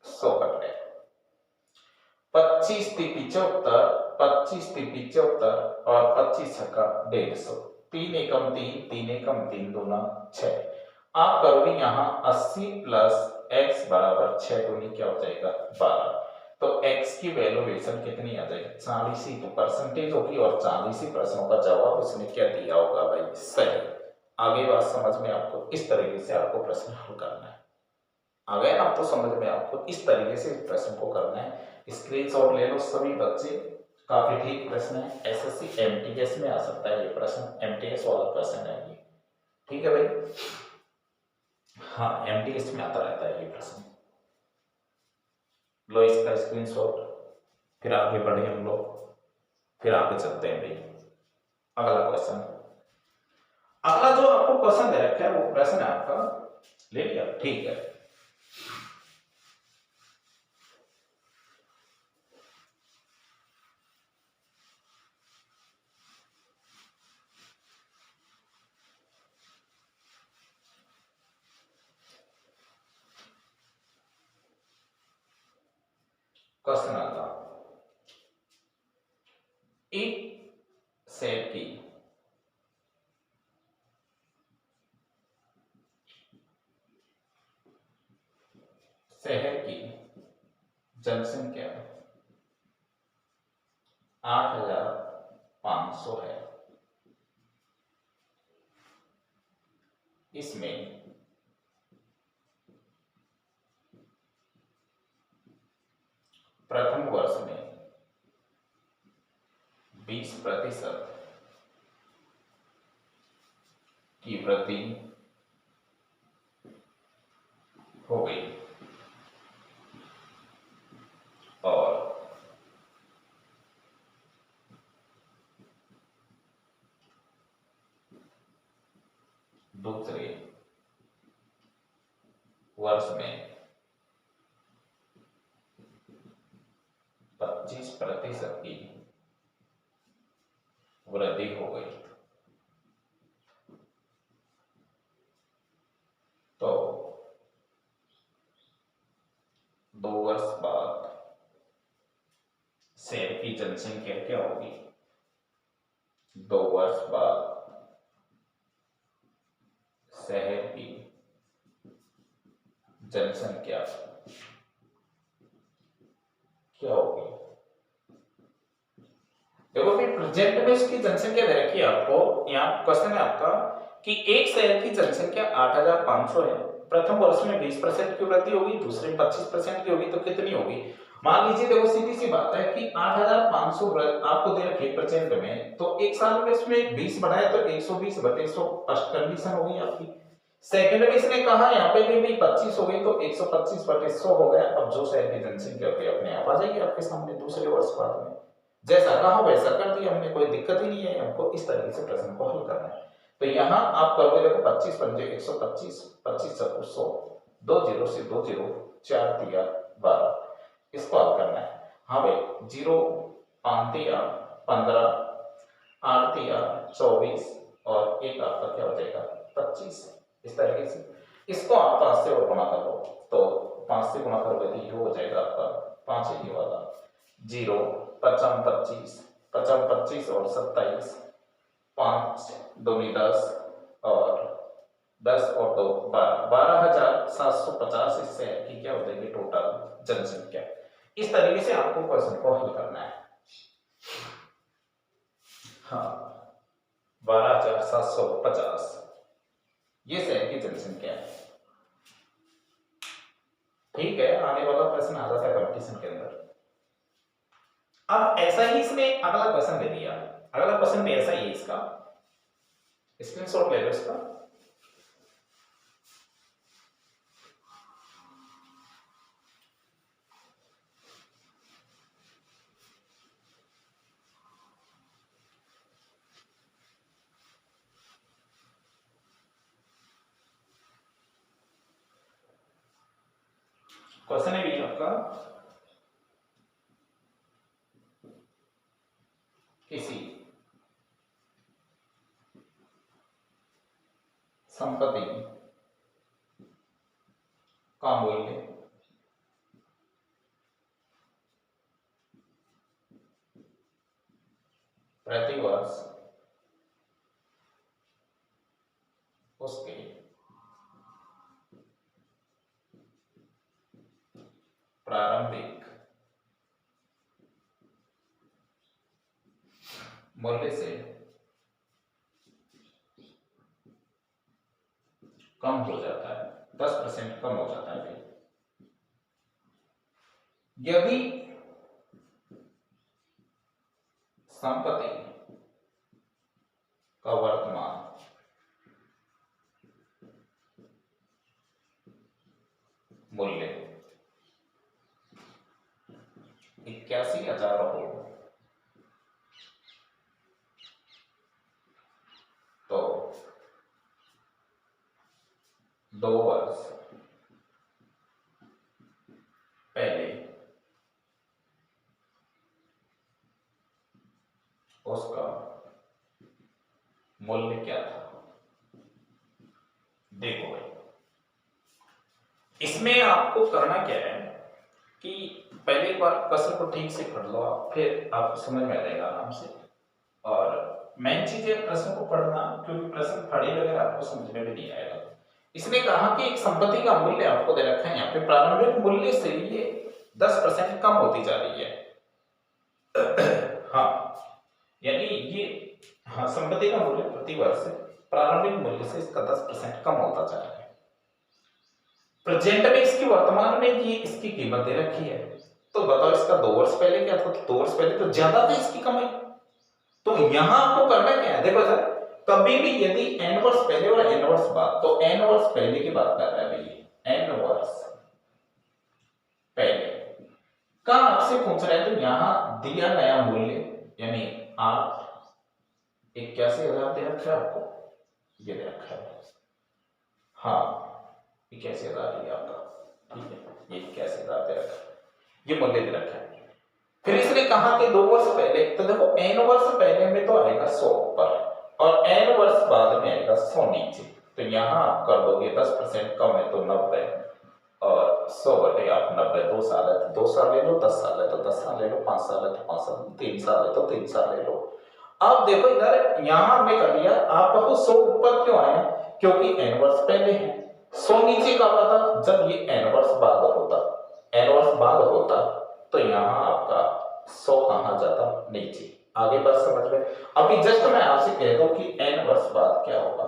100 कट गए, 25 × 75, 25 × 75 और 25 छक्का 150, 3 एकम 3, 3 एकम 3, 2 6। आप करोगे यहाँ 80 + x बराबर 6 दूनी क्या हो जाएगा 12, तो x की वैल्यूएशन कितनी आ जाएगी 40 ही तो परसेंटेज होगी और 40 ही प्रश्नों का जवाब उसने क्या दिया होगा भाई सही। आगे बात समझ में आपको इस तरीके से आपको प्रश्न हल करना है। आ गया आप तो समझ में आपको इस तरीके से इस प्रश्न को करना है। स्क्रीनशॉट ले लो सभी बच्चे, काफी ठीक प्रश्न है, एसएससी एमटीएस में आ सकता है ये प्रश्न, एमटीएस वाला प्रश्न है ये, ठीक है भाई। हाँ एमटीएस में आता रहता है ये प्रश्न। लो इसका स्क्रीनशॉट, फिर आगे बढ़े हम लोग, फिर आगे चलते हैं भाई। अगला क्वेश्चन, अगला जो आपको क्वेश्चन दे रखा है वो प्रश्न है आपका, ले लिया ठीक है। क्वेश्चन आता एक सेट की शहर की जनसंख्या 8,500 है। इसमें प्रथम वर्ष में 20% की वृद्धि हो गई और दूसरे वर्ष में 25% की वृद्धि हो गई। तो 2 वर्ष बाद शहर की जनसंख्या क्या होगी? 2 वर्ष बाद शहर की जनसंख्या क्या होगी? देखो फिर प्रेजेंट में इसकी जनसंख्या दे रखी है आपको। यहाँ क्वेश्चन है आपका कि एक शहर की जनसंख्या 8,500 है, प्रथम वर्ष में 20% की वृद्धि होगी, दूसरे में 25% की होगी, तो कितनी होगी? मान लीजिए देखो सीधी सी बात है कि 8,500 आपको दे रखी है प्रेजेंट में, तो एक साल में इसमें 20 बढ़ाया तो 120/100 फर्स्ट कंडीशन होगी आपकी। सेकंड में इसने कहा यहाँ पे भी 25 हो गई तो 125/100 हो गया। अब जो शहर की जनसंख्या पे अपने आप आ जाएगी आपके सामने दूसरे वर्ष बाद में। जैसा कहा वैसा कर दिया हमने, कोई दिक्कत ही नहीं है। हमको इस तरीके से प्रश्न को हल करना है। तो यहाँ आप करोगे देखो 25 पंजे 125, 25 चौको 100, 2 0 से 2 0, 4 तिया 12, इसको हल करना है। हाँ भाई 0 5 तिया 15, 8 तिया 24 और 1 आपका क्या हो जाएगा 25। इस तरीके से इसको आप 5 से और गुणा कर लो, तो 5 से गुणा करोगे तो ये हो जाएगा आपका 5 है ये वाला 0 55 25, 55 25 और 27, 5 दूनी 10 और 10 और 2 12, 12,750 इससे की क्या हो जाएगी टोटल जनसंख्या। इस तरीके से आपको क्वेश्चन को हल करना है। हाँ 12,750 ये शहर की जनसंख्या है। ठीक है, आने वाला प्रश्न आ जाता है कंपटीशन के अंदर। अब ऐसा ही इसमें अगला क्वेश्चन दे दिया, अगला क्वेश्चन भी ऐसा ही है इसका, स्क्रीनशॉट ले लो इसका। क्वेश्चन है भी आपका किसी संपत्ति का मूल्य प्रति वर्ष उसके प्रारंभिक मूल्य से कम हो जाता है, 10% कम हो जाता है। यदि संपत्ति का वर्तमान मूल्य 81,000 हो तो 2 वर्ष पहले उसका मूल्य क्या था? देखो भाई इसमें आपको करना क्या है कि पहले एक बार क्वेश्चन को ठीक से पढ़ लो आप, फिर आपको समझ में आ जाएगा आराम से। और मेन चीज है प्रश्न को पढ़ना, क्योंकि प्रश्न पढ़े बगैर आपको समझ में भी नहीं आएगा। इसने कहा कि एक संपत्ति का मूल्य आपको दे रखा है यहाँ पे, प्रारंभिक मूल्य से ये 10% कम होती जा रही है। हाँ, यानी ये, हाँ, संपत्ति का मूल्य प्रति वर्ष प्रारंभिक मूल्य से इसका 10% कम होता जा रहा है। प्रेजेंट में इसकी, वर्तमान में ये इसकी कीमत दे रखी है, तो बताओ इसका 2 वर्ष पहले क्या था? तो 2 वर्ष पहले तो ज्यादा था इसकी कमाई। तो यहां आपको करना क्या है, देखो सर, कभी भी यदि n वर्ष पहले और n वर्ष बाद, तो n वर्ष पहले की बात कर रहा है भाई, n वर्ष पहले का आपसे पूछ रहा है, तो यहां दिया गया मूल्य यानी आप 81,000 दे रखा है आपको, ये दे रखा है, हाँ 81,000 ये आपका, ठीक है, ये 81,000 दे रखा है, ये मूल्य दे रखा है। फिर इसने कहा कि 2 वर्ष पहले, तो देखो n वर्ष पहले में तो आएगा 100 ऊपर और n वर्ष बाद में आएगा 100 नीचे, तो यहां आप कर दोगे 10% कम है तो 90 और 100 बटे आप 90, 2 साल है तो 2 साल ले लो, 10 साल है तो 10 साल ले लो, 5 साल है तो 5 साल, 3 साल है तो 3 साल ले लो। अब देखो इधर यहां हमने कर लिया, आप कहो 100 ऊपर क्यों आया, क्योंकि n वर्ष पहले है, 100 नीचे कब आता, जब ये n वर्ष बाद होता, n वर्ष बाद होता तो यहां आपका 100 कहां जाता, नीचे। आगे बात समझ में? अभी जस्ट मैं आपसे कह दूं कि n वर्ष बाद क्या होगा,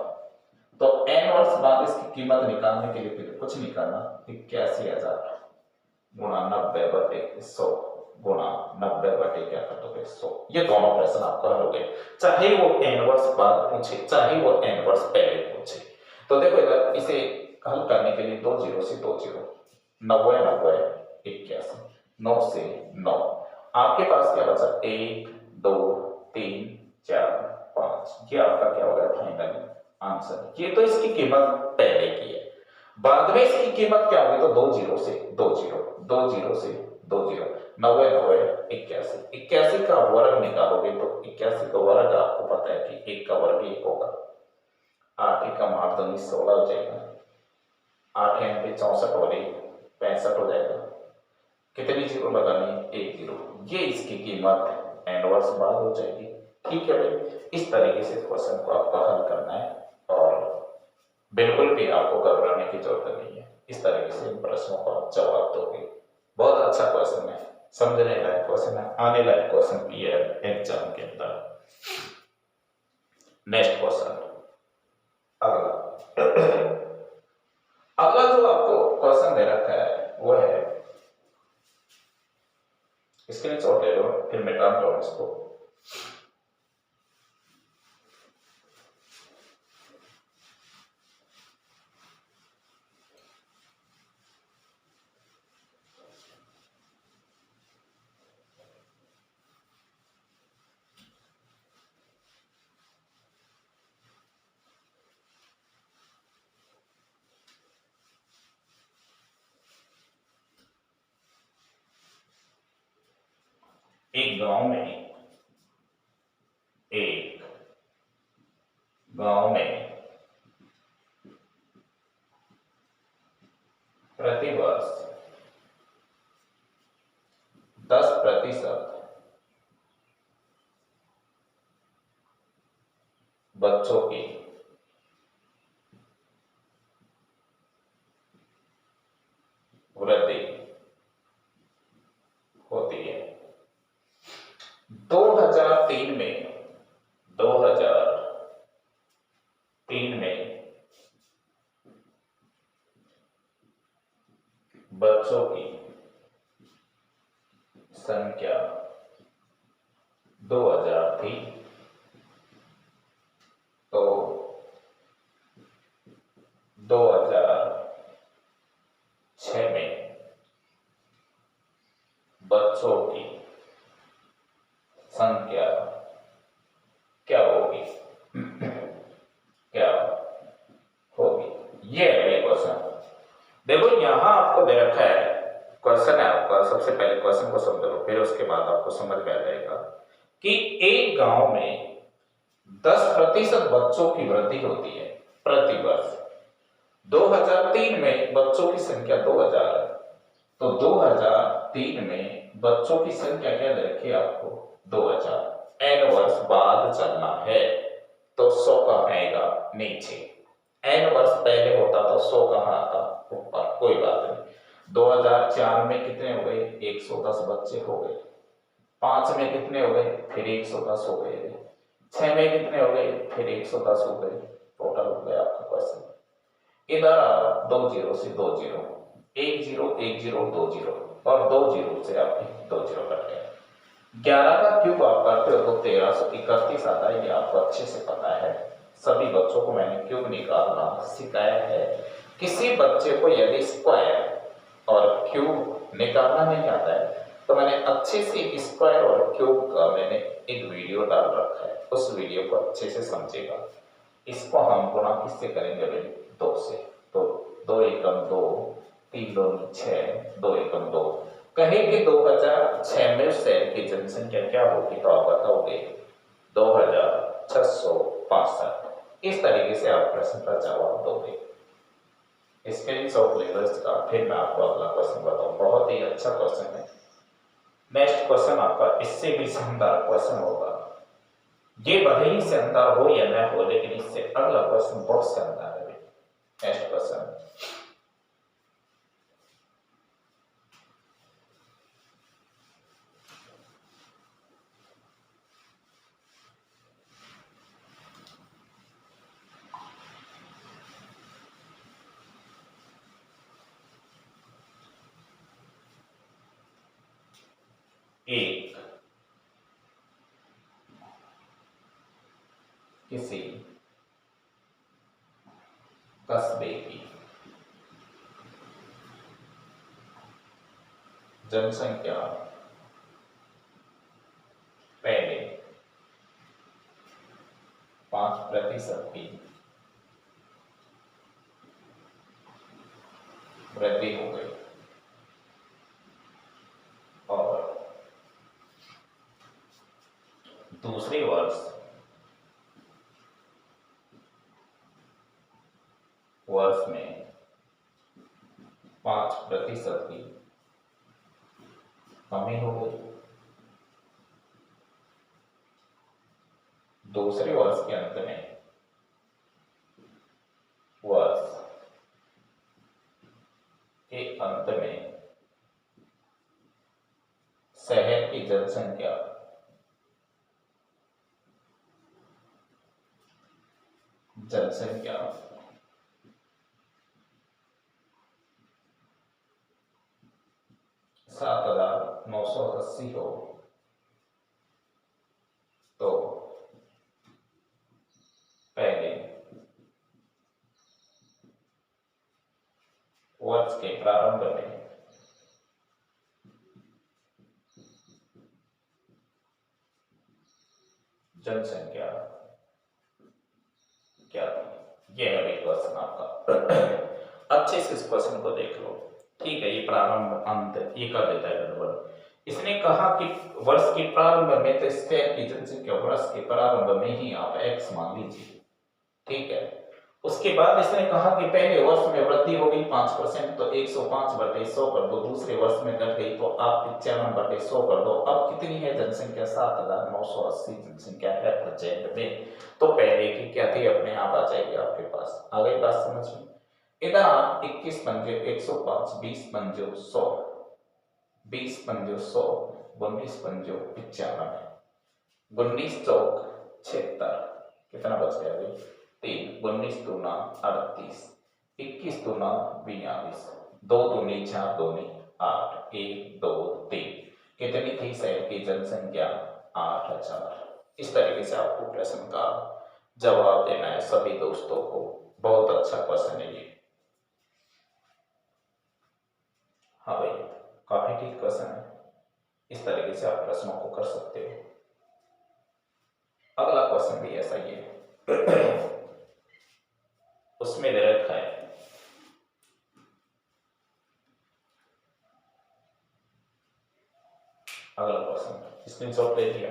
तो n वर्ष बाद इसकी कीमत निकालने के लिए फिर कुछ नहीं करना, 81,000 गुणा 90 बटे 100 गुणा 90 बटे क्या कर दोगे 100, ये दोनों प्रश्न आपका हल हो गए, चाहे वो n वर्ष बाद पूछे चाहे वो n वर्ष पहले पूछे। तो देखो इधर इसे हल करने के लिए 2 जीरो से 2 जीरो, 90 90 81, 9 से 9, आपके पास क्या बचा 1 2 3 4 5, ये आपका क्या हो गया फाइनल आंसर। ये तो इसकी कीमत पहले की है, बाद में इसकी कीमत क्या होगी, तो 2 जीरो से 2 जीरो, 2 जीरो से 2 जीरो, 90 90 81, 81 का वर्ग निकालोगे तो 81 का वर्ग आपको पता है कि 1 का वर्ग 1 होगा, 8 1 8 2 16 हो जाएगा, 8 पे 64 हो गई 65 हो जाएगा, कितनी जीरो लगानी, 1 जीरो, ये इसकी कीमत n वर्ष बाद हो जाएगी। ठीक है भाई, इस तरीके से क्वेश्चन को आपको हल करना है और बिल्कुल भी आपको घबराने की जरूरत नहीं है, इस तरीके से इन प्रश्नों का आप जवाब दोगे। बहुत अच्छा क्वेश्चन है, समझने लायक क्वेश्चन है, आने लायक क्वेश्चन भी है एग्जाम के अंदर। नेक्स्ट क्वेश्चन, अगला जो आपको क्वेश्चन दे रखा है वो है, स्क्रीनशॉट ले लो फिर मैं काम करूं इसको। एक गांव में प्रतिवर्ष 10% बच्चों की वृद्धि होती है। 2003 में बच्चों की संख्या 2000 थी, तो 2006 में बच्चों की संख्या क्या होगी, क्या होगी, ये है क्वेश्चन। देखो यहां आपको दे रखा है, क्वेश्चन है आपका, सबसे पहले क्वेश्चन को समझ लो फिर उसके बाद आपको समझ में आ जाएगा कि एक गांव में 10% बच्चों की वृद्धि होती है प्रतिवर्ष। 2003 में बच्चों की संख्या 2000 है, तो 2003 में बच्चों की संख्या क्या दे रखी है आपको 2000, n वर्ष बाद चलना है तो 100 का आएगा नीचे, n वर्ष पहले होता तो 100 कहाँ आता ऊपर, कोई बात नहीं। 2004 में कितने हो गए, 110 बच्चे हो गए। 5 में कितने हो गए, फिर 110 हो गए। 6 में कितने हो गए, फिर 110 हो गए। टोटल हो गया आपका क्वेश्चन। इधर 2 जीरो से 2 जीरो, 1 जीरो 1 जीरो 2 जीरो और 2 जीरो से आपके 2 जीरो कट गए। 11 का क्यूब आप करते हो तो 1331 आता है, ये आपको अच्छे से पता है। सभी बच्चों को मैंने क्यूब निकालना सिखाया है। किसी बच्चे को यदि स्क्वायर और क्यूब निकालना नहीं आता है तो मैंने अच्छे से स्क्वायर और क्यूब का मैंने एक वीडियो डाल रखा है, उस वीडियो को अच्छे से समझेगा। इसको हम गुणा किससे करेंगे भाई, 2 से। तो 2 एकम 2, 3 दूनी 6, 2 एकम 2। कहे कि 2006 में उस शहर की जनसंख्या क्या होगी, तो आप बताओगे 2665। इस तरीके से आप प्रश्न का जवाब दोगे। स्क्रीनशॉट ले लो इसका, फिर मैं आपको अगला क्वेश्चन बताऊं। बहुत ही अच्छा क्वेश्चन है। नेक्स्ट क्वेश्चन आपका इससे भी शानदार क्वेश्चन होगा। ये भले ही शानदार हो या न हो, लेकिन इससे अगला क्वेश्चन बहुत शानदार है। नेक्स्ट क्वेश्चन, एक किसी कस्बे की जनसंख्या पहले 5% की वृद्धि हो गई और दूसरे वर्ष में 5% की कमी हो गई। दूसरे वर्ष के अंत में वर्ष के अंत में शहर की जनसंख्या जनसंख्या 7980 हो तो पहले वर्ष के प्रारंभ में जनसंख्या क्या थी। ये है क्वेश्चन आपका। अच्छे से इस क्वेश्चन को देख लो। ठीक है, ये प्रारंभ अंत ये कर देता है गड़बड़। इसने कहा कि वर्ष के प्रारंभ में, तो स्क्वायर की जनसंख्या वर्ष के प्रारंभ में ही आप x मान लीजिए। ठीक है, उसके बाद इसने कहा कि पहले वर्ष में वृद्धि हो गई 5%, तो 105/100 कर दो। दूसरे वर्ष में घट गई तो आप 95/100 कर दो। अब कितनी है जनसंख्या, 7980 जनसंख्या है प्रेजेंट में। तो पहले की क्या थी अपने आप आ जाएगी आपके पास। आ गई बात समझ में। इधर 21 पंजे 105, 20 पंजो 100, 20 पंजो 100, 19 पंजो 95, 19 चौक 76, कितना बच गया भाई 3, 19 दूना 38, 21 दूना 42, 2 दूनी 4 दूनी 8, 1 2 3। कितनी थी शहर की जनसंख्या, 8000। इस तरीके से आपको प्रश्न का जवाब देना है सभी दोस्तों को। बहुत अच्छा क्वेश्चन है ये। हाँ भाई, काफी ठीक क्वेश्चन है। इस तरीके से आप प्रश्नों को कर सकते हो। अगला क्वेश्चन भी ऐसा ही है। उसमें दे रखा है अगला क्वेश्चन, स्क्रीनशॉट ले लिया।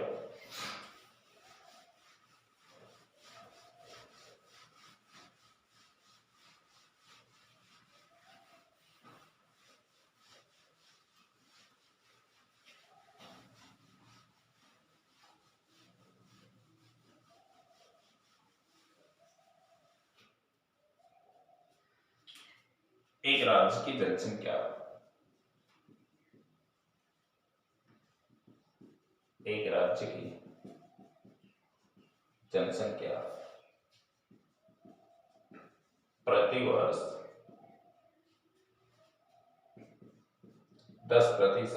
एक राज्य की जनसंख्या, एक राज्य की जनसंख्या प्रतिवर्ष 10%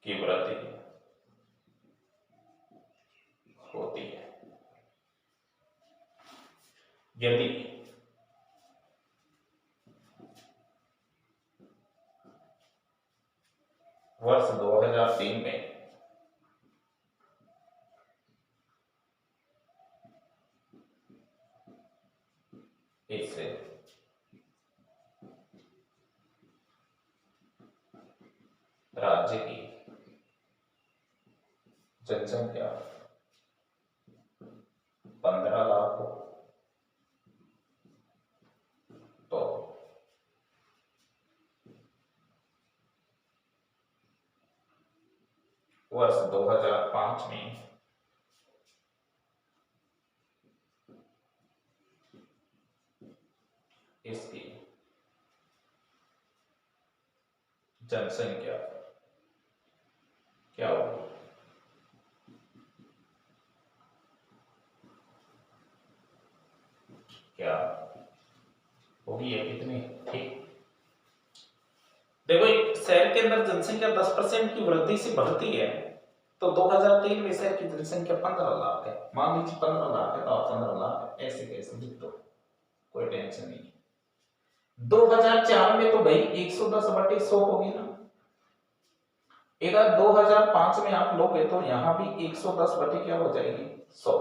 की वृद्धि होती है। यदि वर्ष 2003 में इससे राज्य की जनसंख्या 15 लाख हो तो वर्ष 2005 में इसकी जनसंख्या क्या होगी? क्या होगी या कितनी? ठीक, देखो एक शहर के अंदर जनसंख्या 10% की वृद्धि से बढ़ती है तो 2003 में शहर की जनसंख्या 15 लाख है। मान लीजिए 15 लाख है तो आप 15 लाख ऐसे कैसे लिख दो, कोई टेंशन नहीं। 2004 में तो भाई 110/100 होगी ना। इधर 2005 में आप लोगे तो यहाँ भी 110 बटे क्या हो जाएगी 100।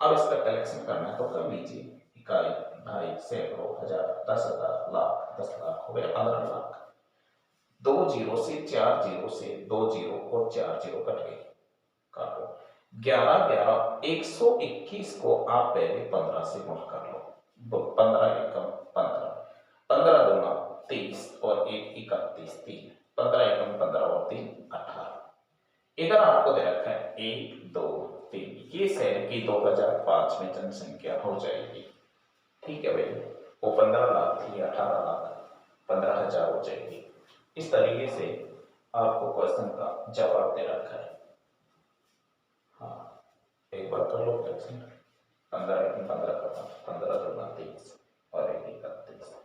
अब इसका कलेक्शन करना है तो कर लीजिए, इकाई, ढाई, सैकड़ों, हजार, 10,000, लाख, 10 लाख हो गया 15 लाख। 2 जीरो से 4 जीरो से 2 जीरो और 4 जीरो कट गए, काटो। 11 11 121 को आप पहले 15 से गुणा कर लो। 15 एकम 15, 15 दूना 23 और 1 31, 3, 15 एकम 15 और 3 18। इधर आपको दे रखा है 1 2 3। ये शहर की 2005 में जनसंख्या हो जाएगी। ठीक है भाई, वो 15 लाख थी, 18 लाख 15,000 हो जाएगी। इस तरीके से आपको क्वेश्चन का जवाब दे रखा है। हाँ, एक बार कर लो क्वेश्चन। 15 एकम 15 का 15 दूना 23 और 1 31।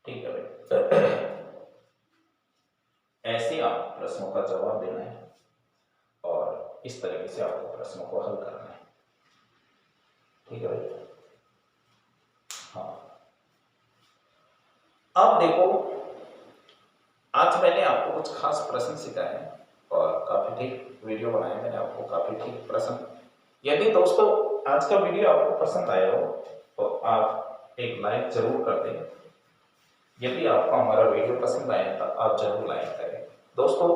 ठीक है भाई, ऐसे आप प्रश्नों का जवाब देना है और इस तरीके से आपको प्रश्नों को हल करना है। ठीक है भाई। हाँ, अब देखो, आज मैंने आपको कुछ खास प्रश्न सिखाए और काफी ठीक वीडियो बनाए मैंने आपको, काफी ठीक प्रश्न। यदि दोस्तों आज का वीडियो आपको पसंद आया हो तो आप एक लाइक जरूर कर दें। यदि आपको हमारा वीडियो पसंद आया तो आप जरूर लाइक करें। दोस्तों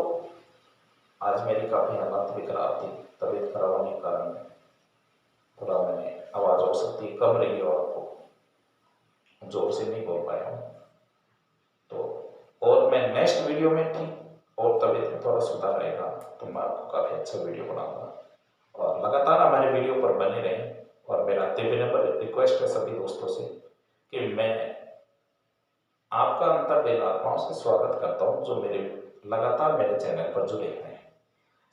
आज मेरी काफी हालत भी खराब थी, तबीयत खराब होने के कारण थोड़ा मैंने आवाज हो सकती है कम रही और आपको जोर से नहीं बोल पाया हूँ। तो और मैं नेक्स्ट वीडियो में ठीक और तबीयत में थोड़ा सुधार रहेगा तो मैं आपको काफी अच्छा वीडियो बनाऊंगा और लगातार हमारे वीडियो पर बने रहें। और मेरा विनम्र रिक्वेस्ट है सभी दोस्तों से कि मैं आपका अंतर्दिल आत्माओं से स्वागत करता हूं जो मेरे लगातार मेरे चैनल पर जुड़े हुए हैं।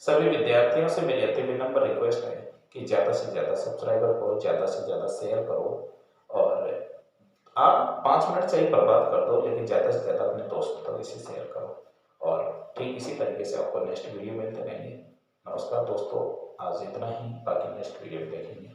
सभी विद्यार्थियों से मेरी अति विनम्र रिक्वेस्ट है कि ज़्यादा से ज़्यादा सब्सक्राइबर करो, ज़्यादा से ज़्यादा शेयर करो और आप 5 मिनट से ही बर्बाद कर दो लेकिन ज़्यादा से ज़्यादा अपने दोस्तों तक इसे शेयर करो। और ठीक इसी तरीके से आपको नेक्स्ट वीडियो मिलते रहेंगे। नमस्कार दोस्तों, आज इतना ही, बाकी नेक्स्ट वीडियो में देखेंगे।